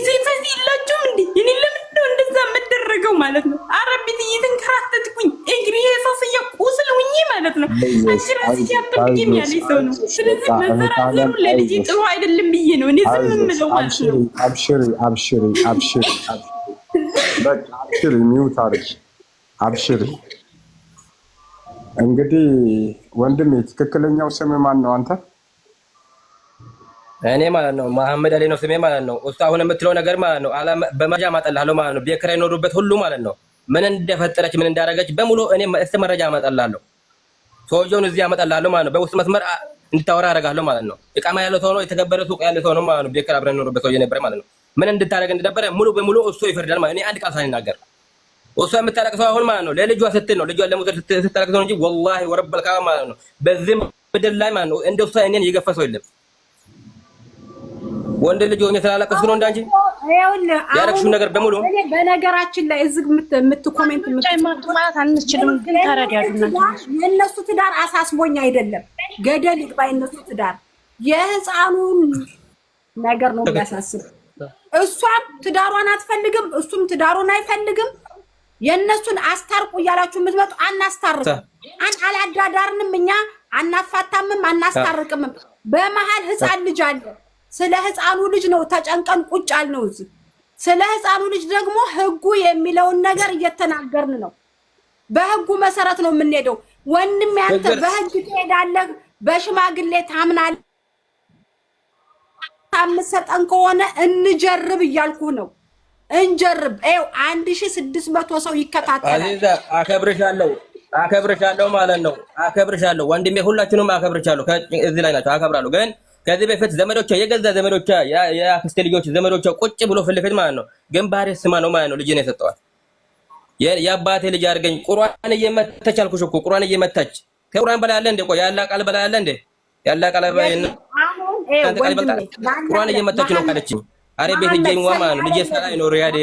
Speaker 4: ሴት ይላችሁም እንዴ? እኔ ለምንድን ነው እንደዛ የምደረገው ማለት ነው? አረቢት እየተንከራተትኩኝ እግሬ የሳስያ ቁስል ሁኜ ማለት ነው። አንቺ ራስሽ ያጠብቂኝ ያለኝ ሰው ነው። ስለዚህ መዘራዘሩ ለልጅ ጥሩ አይደለም ብዬ ነው እኔ ዝም የምለው ማለት ነው።
Speaker 6: አብሽሪ በቃ አብሽሪ፣ ሚውት አድርጊ። አብሽሪ እንግዲህ ወንድሜ ትክክለኛው ስም ማን ነው አንተ?
Speaker 1: እኔ ማለት ነው መሐመድ አሊ ነው ስሜ ማለት ነው። እሱ አሁን የምትለው ነገር ማለት ነው በመረጃ አመጣልሃለሁ ማለት ነው። ቤት ኪራይ ኖሩበት ሁሉ ማለት ነው ምን እንደፈጠረች ምን እንዳደረገች በሙሉ እኔ መረጃ አመጣልሃለሁ። ሰውየውን እዚህ አመጣልሃለሁ ማለት ነው። በውስጥ መስመር እንድታወራ አደርጋለሁ ማለት ነው። እቃማ ያለው ሰው ነው፣ የተከበረ ሱቅ ያለው ሰው ነው ማለት ነው። ቤት ኪራይ አብረን ኖሩበት ሰውዬ ነበር ማለት ነው። ምን እንድታደርግ እንደነበረ ሙሉ በሙሉ እሱ ይፈርዳል ማለት ነው። እኔ አንድ ቃል ሳልናገር እሷ የምታለቅሰው አሁን ማለት ነው ለልጇ ስትል ነው። ልጇን ለሞት ስትታለቅሰው እንጂ ወላሂ ወረበል ካባ ማለት ነው በዚህ ምድር ላይ ማለት ነው እንደሷ እኔን የገፈሰው የለም። ወንድ ልጅ ሆኜ ስላለቀስኩ ነው እንዳንቺ ያረክሽው ነገር በሙሉ።
Speaker 2: በነገራችን ላይ እዚህ የምትኮሜንት
Speaker 7: ማለት አንችልም፣ ግን ተረዳዱና
Speaker 2: የእነሱ ትዳር አሳስቦኝ አይደለም። ገደል ይግባ የእነሱ ትዳር። የህፃኑን ነገር ነው የሚያሳስብ። እሷም ትዳሯን አትፈልግም፣ እሱም ትዳሩን አይፈልግም። የእነሱን አስታርቁ እያላችሁ የምትመጡ አናስታርቅም፣ አላዳዳርንም፣ እኛ አናፋታምም፣ አናስታርቅምም። በመሀል ህፃን ልጅ አለ። ስለ ህፃኑ ልጅ ነው ተጨንቀን ቁጭ አልነው እዚህ። ስለ ህፃኑ ልጅ ደግሞ ህጉ የሚለውን ነገር እየተናገርን ነው። በህጉ መሰረት ነው የምንሄደው። ወንድም ያንተ በህግ ትሄዳለህ፣ በሽማግሌ ታምናለህ። ታምሰጠን ከሆነ እንጀርብ እያልኩ ነው። እንጀርብ። ይኸው 1600 ሰው ይከታተላል።
Speaker 1: አዚዛ አከብርሻለሁ ማለት ነው። አከብርሻለሁ ወንድሜ፣ ሁላችሁንም አከብርሻለሁ። እዚህ ላይ ናቸው አከብራለሁ። ግን ከዚህ በፊት ዘመዶቿ የገዛ ዘመዶቿ የአክስቴ ልጆች ዘመዶቿ ቁጭ ብሎ ፊት ለፊት ማለት ነው ግንባሬ ስማ ነው ማለት ነው ልጅ ነው የሰጠዋል። የአባቴ ልጅ አድርገኝ ቁርአን እየመታች አልኩሽ እኮ ቁርአን እየመታች ከቁርአን በላይ አለ እንዴ? ቆይ ያላ ቃል በላይ አለ እንዴ? ያላ ቃል በላይ ነው። ቁርአን እየመታች ነው ካለችኝ አሬ ቤት ልጄን ወማ ነው ልጄ ሰላይ ነው ሪያድ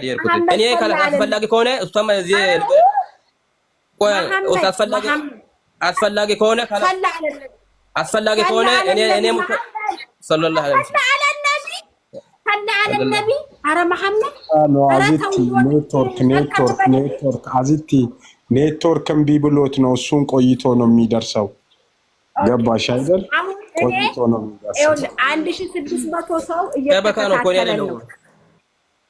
Speaker 1: የርኩት እኔ አስፈላጊ ከሆነ እሷም እዚህ ቆይ አስፈላጊ ከሆነ አስፈላጊ ከሆነ እኔ ሰለላሁ ዐለይሂ ወሰለም
Speaker 2: على النبي على محمد
Speaker 6: ኔትወርክ አዚቲ ኔትወርክ እምቢ ብሎት ነው እሱን ቆይቶ ነው የሚደርሰው። ገባሽ አይደል? ቆይቶ ነው የሚደርሰው።
Speaker 2: 1600 ሰው እየተከታተለ ነው።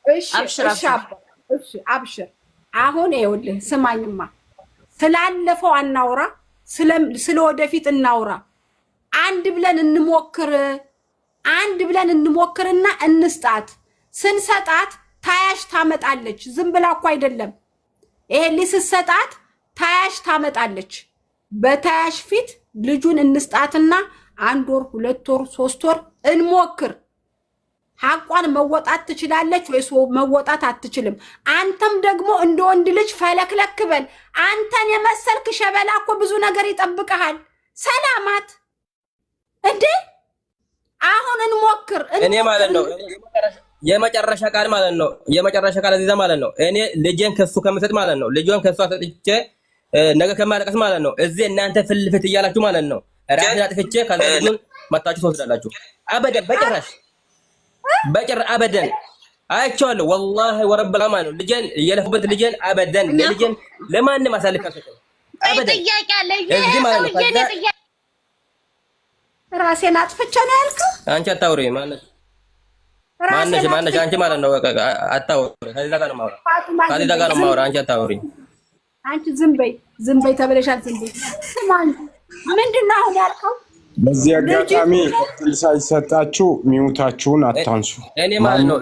Speaker 2: እሺ አብሽር። አሁን ይኸውልህ ስማኝማ፣ ስላለፈው አናውራ፣ ስለ ወደፊት እናውራ። አንድ ብለን እንሞክርና እንስጣት። ስንሰጣት ታያሽ ታመጣለች። ዝም ብላ እኮ አይደለም ይሄ ሊስሰጣት ታያሽ ታመጣለች። በታያሽ ፊት ልጁን እንስጣትና 1 ወር 2 ወር 3 ወር እንሞክር። ሐቋን መወጣት ትችላለች ወይስ መወጣት አትችልም? አንተም ደግሞ እንደ ወንድ ልጅ ፈለክለክ በል። አንተን የመሰልክ ሸበላ እኮ ብዙ ነገር ይጠብቀሃል። ሰላማት እንዴ አሁን እንሞክር።
Speaker 1: እኔ ማለት ነው የመጨረሻ ቃል ማለት ነው የመጨረሻ ቃል እዚህ ማለት ነው። እኔ ልጄን ከሱ ከምሰጥ ማለት ነው ልጄን ከሱ አሰጥቼ ነገ ከማለቀስ ማለት ነው እዚህ እናንተ ፍልፍት እያላችሁ ማለት ነው ራሴን አጥፍቼ ካልልጁን መጣችሁ ትወስዳላችሁ። አበደን በጭራሽ አበደን አይቼዋለሁ። ወላሂ ወረብል ማለት ነው ልጄን እየለፉበት ልጄን አበደን ልጄን ለማንም አሳልፍ አልሰጥም። አበደን
Speaker 4: ጥያቄ አለ
Speaker 1: እዚህ ማለት ነው
Speaker 2: ራሴን አጥፍቼ ነው ያልከው?
Speaker 1: አንቺ አታውሪ ማነሽ አንቺ ማለት ነው አታውሪ። ከሌላ ጋር ነው የማወራ አንቺ አታውሪ።
Speaker 2: አንቺ ዝም በይ ተብለሻል። ዝም በይ ምንድን ነው አሁን ያልከው?
Speaker 6: በዚህ አጋጣሚ እድል ሳይሰጣችሁ ሚውታችሁን አታንሱ።
Speaker 1: እኔ ማለት ነው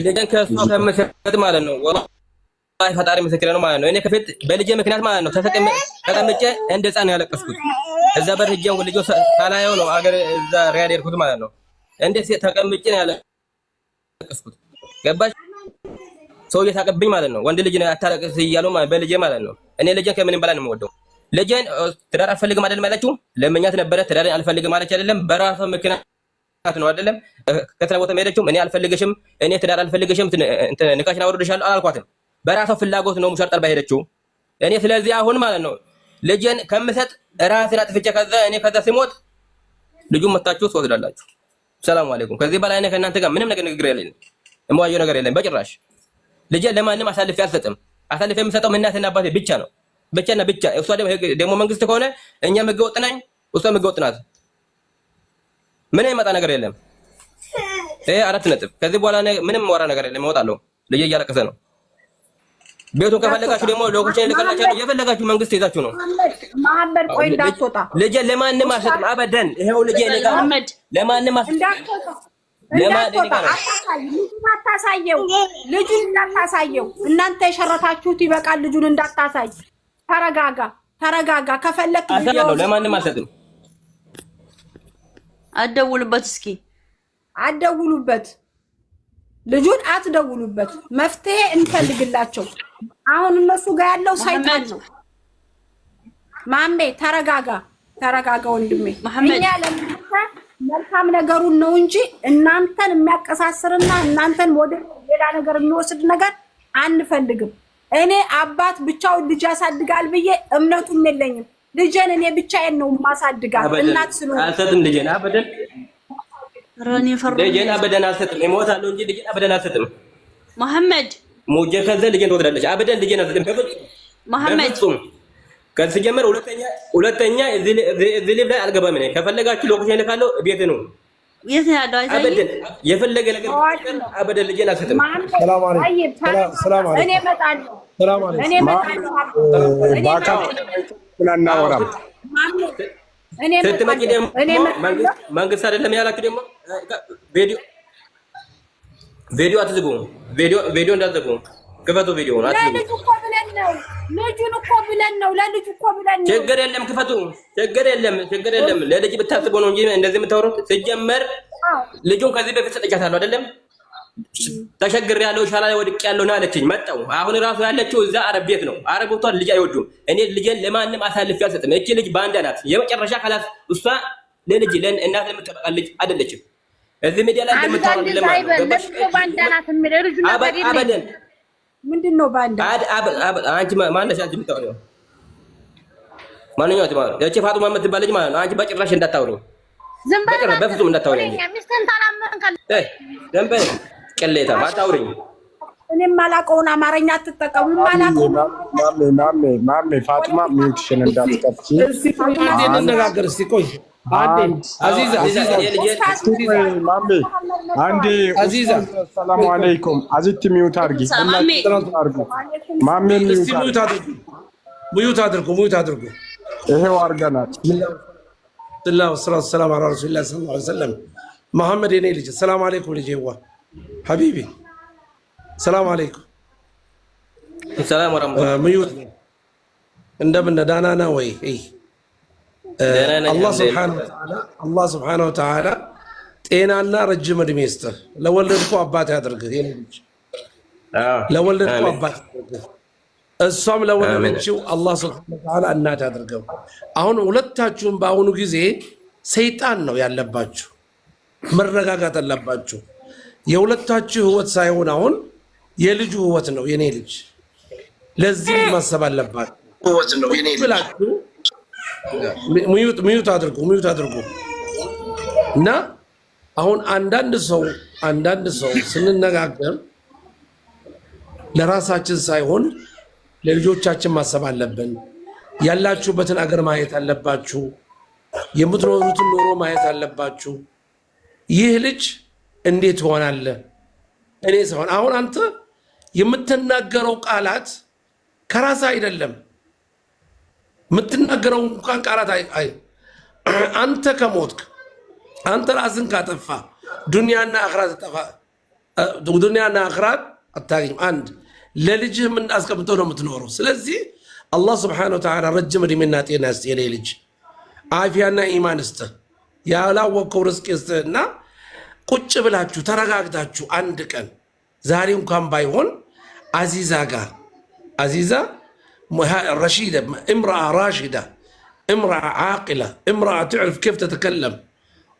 Speaker 1: ልጄን ከእሱ ከምሰጥ ማለት ነው ወላሂ ፈጣሪ ምስክሬ ነው ማለት ነው። እኔ ከፊት በልጄ ምክንያት ማለት ነው ተቀምጬ እንደ ሕፃን ነው ያለቀስኩት። እዛ በር ሂጄ ልጆ ሳላየው ነው አገር እዛ ሪያድ ሄድኩት ማለት ነው። እንዴት ተቀምጬ ነው ያለቀስኩት? ገባሽ? ሰው እየሳቀብኝ ማለት ነው። ወንድ ልጅ ነው አታለቅስ እያሉ በልጄ ማለት ነው። እኔ ልጄን ከምንም በላይ ነው የምወደው። ልጄን ትዳር አልፈልግም አይደለም ያለችው፣ ለምኛት ነበረ። ትዳርን አልፈልግም ማለች አይደለም፣ በራሷ ምክንያት ነው አይደለም ከተለ ቦታ ሄደችው። እኔ አልፈልግሽም፣ እኔ ትዳር አልፈልግሽም፣ ንካሽን አወርድሻለሁ አላልኳትም። በራሷ ፍላጎት ነው ሙሻር ጠልባ ሄደችው። እኔ ስለዚህ አሁን ማለት ነው ልጄን ከምሰጥ ራሴን አጥፍቼ ከዛ ሲሞት ልጁን መታችሁ ትወስዳላችሁ። ሰላም አለይኩም። ከዚህ በላይ እኔ ከእናንተ ጋር ምንም ነገር ንግግር የለኝም፣ የማዋየው ነገር የለኝም በጭራሽ። ልጄን ለማንም አሳልፌ አልሰጥም። አሳልፌ የምሰጠው እናትና አባቴ ብቻ ነው፣ ብቻና ብቻ። እሷ ደግሞ መንግስት ከሆነ እኛም ህገወጥ ነኝ፣ እሷም ህገወጥ ናት። ምን ይመጣ ነገር የለም። ይሄ 4 ነጥብ። ከዚህ በኋላ ምንም ወራ ነገር የለም። እወጣለሁ። ልጄ እያለቀሰ ነው። ቤቱን ከፈለጋችሁ ደግሞ ሎኬሽን ልከላችሁ፣ የፈለጋችሁ መንግስት ይዛችሁ ነው።
Speaker 2: መሐመድ ቆይ እንዳትወጣ።
Speaker 1: ልጄ ለማንም አልሰጥም አበደን። ይሄው ልጄ ለማንም
Speaker 2: ልጁን እንዳታሳየው። እናንተ የሸረታችሁት ይበቃል። ልጁን እንዳታሳይ። ተረጋጋ። ከፈለክ
Speaker 1: አሳያለሁ። ለማንም አልሰጥም።
Speaker 7: አትደውሉበት፣ እስኪ
Speaker 2: አትደውሉበት። ልጁን አትደውሉበት። መፍትሄ እንፈልግላቸው። አሁን እነሱ ጋር ያለው ሰይጣን ነው። ማሜ ተረጋጋ ወንድሜ። እኛ ለእናንተ መልካም ነገሩን ነው እንጂ እናንተን የሚያቀሳስርና እናንተን ወደ ሌላ ነገር የሚወስድ ነገር አንፈልግም። እኔ አባት ብቻውን ልጅ ያሳድጋል ብዬ እምነቱም የለኝም። ልጄን እኔ ብቻዬን ነው ማሳድጋት። እናት ስለሆነ
Speaker 1: አልሰጥም። ልጄን አበደን አልሰጥም። እሞታለሁ እንጂ ልጄን አበደን አልሰጥም።
Speaker 7: መሐመድ
Speaker 1: ሙጀ ከዘ ልጄን ትወስዳለች። አበደን ልጄን አልሰጥም።
Speaker 7: መሐመድ
Speaker 1: ከዚህ ጀመር ሁለተኛ እዚህ ላይ አልገባም። እኔ ከፈለጋችሁ ሎኬሽን ልካለሁ። ቤት ነው
Speaker 7: የት ያለው አይዘይ
Speaker 1: አበደን የፈለገ ነገር አበደን ልጄን አልሰጥም።
Speaker 6: ሰላም አለይኩም።
Speaker 2: እኔ እመጣለሁ።
Speaker 1: ስትመጪ ደግሞ መንግስት አይደለም ያላችሁ ደግሞ ቪዲዮ አትዝጉ። ቪዲዮ እንዳትዘጉ። ክፈቱ ቪዲዮ ነው።
Speaker 2: ለልጁ እኮ ብለን ነው። ለልጁ እኮ ብለን ነው።
Speaker 1: ችግር የለም ክፈቱ። ችግር የለም። ለልጅ ብታስቡ ነው እንጂ እንደዚህ የምታወሩት። ሲጀመር ልጁን ከዚህ በፊት ሰጥቻታለሁ አይደለም። ተሸግሬያለሁ፣ ሻላ ላይ ወድቄያለሁ ነው አለችኝ። መጣሁ። አሁን ራሱ ያለችው እዛ አረብ ቤት ነው። አረቦቷን ልጅ አይወዱም። እኔ ልጄን ለማንም አሳልፌ አልሰጥም። እቺ ልጅ ባንዳ ናት፣ የመጨረሻ ካላት እሷ ለልጅ ለእናት የምትበቃ ልጅ አይደለችም። እዚህ ሚዲያ ላይ እንደምታወሩ አበደን
Speaker 2: ምንድን ነው ባንዳ?
Speaker 1: አንቺ ማነሽ? አንቺ የምታወሪው ማንኛውም ያቺ ፋጡማ የምትባል ልጅ ማለት ነው። አንቺ በጭራሽ እንዳታውሪኝ፣ በፍጹም እንዳታውሪኝ።
Speaker 8: ሚስትን ታላመንካል
Speaker 1: ደንበ ቅሌታ አታውሪኝ።
Speaker 2: እኔም ማላውቀውን አማርኛ አትጠቀሙ። ማላውቀውን
Speaker 6: ማሜ ፋጡማ ሚውትሽን እንዳትከፍቺ።
Speaker 9: እስቲ እንነጋገር። እስቲ ቆይ አዚዛ
Speaker 6: ማሜ አንዴ አዚዛ ሰላም አለይኩም አዚት ሚውት አድርጊ። ማሜ
Speaker 9: ሚውት አድርጉ።
Speaker 6: ይሄው አድርገናል።
Speaker 9: ሰላም አላ ረሱሊላህ ሰለላሁ ዐለይሂ ወሰለም። መሐመድ የኔ ልጅ ሰላም አለይኩም ልጄዋ ሐቢቢ ሰላም አለይኩም።
Speaker 1: ሰላም ወራህመቱላህ።
Speaker 9: ሚውት እንደምን ዳና ነው ወይ? አላህ ስብሓነሁ ወተዓላ ጤናና ረጅም እድሜ ይስጥህ። ለወለድኩ አባት ያድርግህ የኔ ልጅ፣ ለወለድኩ አባት ያድርግህ። እሷም ለወለደችው አላህ ስብሓነሁ ወተዓላ እናት ያድርገው። አሁን ሁለታችሁም በአሁኑ ጊዜ ሰይጣን ነው ያለባችሁ፣ መረጋጋት አለባችሁ። የሁለታችሁ ህይወት ሳይሆን አሁን የልጁ ህይወት ነው የኔ ልጅ። ለዚህ ማሰብ አለባችሁ ብላችሁ ሚዩት አድርጉ እና አሁን አንዳንድ ሰው ስንነጋገር ለራሳችን ሳይሆን ለልጆቻችን ማሰብ አለብን። ያላችሁበትን አገር ማየት አለባችሁ። የምትኖሩትን ኑሮ ማየት አለባችሁ። ይህ ልጅ እንዴት ይሆናል? እኔ ሳይሆን አሁን አንተ የምትናገረው ቃላት ከራስህ አይደለም። የምትናገረው እንኳን ቃላት አንተ ከሞትክ አንተ ራስን ካጠፋ ዱንያና አኽራት አታገኝም። አንድ ለልጅህ ምን አስቀምጠው ነው የምትኖረው። ስለዚህ አላህ ስብሓነሁ ወተዓላ ረጅም እድሜና ጤና ይስጥህ የኔ ልጅ፣ አፊያና ኢማን ይስጥህ፣ ያላወቅከው ርዝቅ ይስጥህና ቁጭ ብላችሁ ተረጋግታችሁ አንድ ቀን ዛሬ እንኳን ባይሆን አዚዛ ጋር አዚዛ رشيدة امرأة راشدة امرأة عاقلة امرأة تعرف كيف تتكلم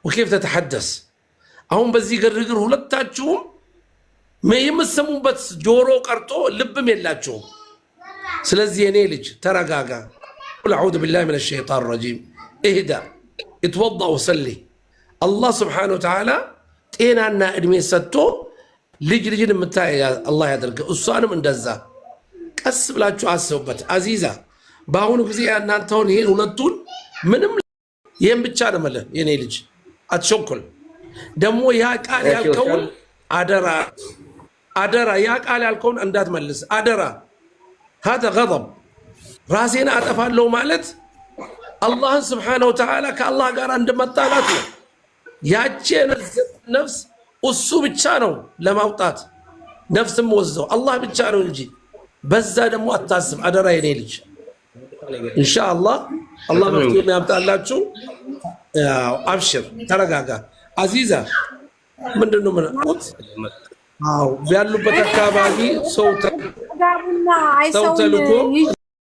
Speaker 9: وكيف تتحدث هم بزي قرقر هلتاتشوهم ما يمسمون بس جورو قرطو لبم يلاتشوهم سلزي ينيلج ترقاقا قل أعوذ بالله من الشيطان الرجيم اهدى اتوضأ وصلي الله سبحانه وتعالى تينا عنا ادمي ستو لجرجين متاعي الله يدرك الصانم من دزا ቀስ ብላችሁ አስቡበት። አዚዛ በአሁኑ ጊዜ እናንተውን ይሄን ሁለቱን ምንም ይሄን ብቻ ነው ማለት የኔ ልጅ አትሾክል። ደግሞ ያ ቃል ያልከውን አደራ ያ ቃል ያልከውን እንዳትመልስ አደራ። هذا غضب ራሴን አጠፋለሁ ማለት አላህን ስብሓነሁ ወተዓላ ከአላህ ጋር እንደመጣላት ነው። ያቺ ነፍስ እሱ ብቻ ነው ለማውጣት ነፍስም ወዘው አላህ ብቻ ነው እንጂ በዛ ደግሞ አታስብ አደራ የኔ ልጅ። ኢንሻአላህ አላህ መፍትሄ ያምጣላችሁ። አብሽር ተረጋጋ። አዚዛ ምንድነው ምንቁት? ያሉበት አካባቢ ሰው ተልኮ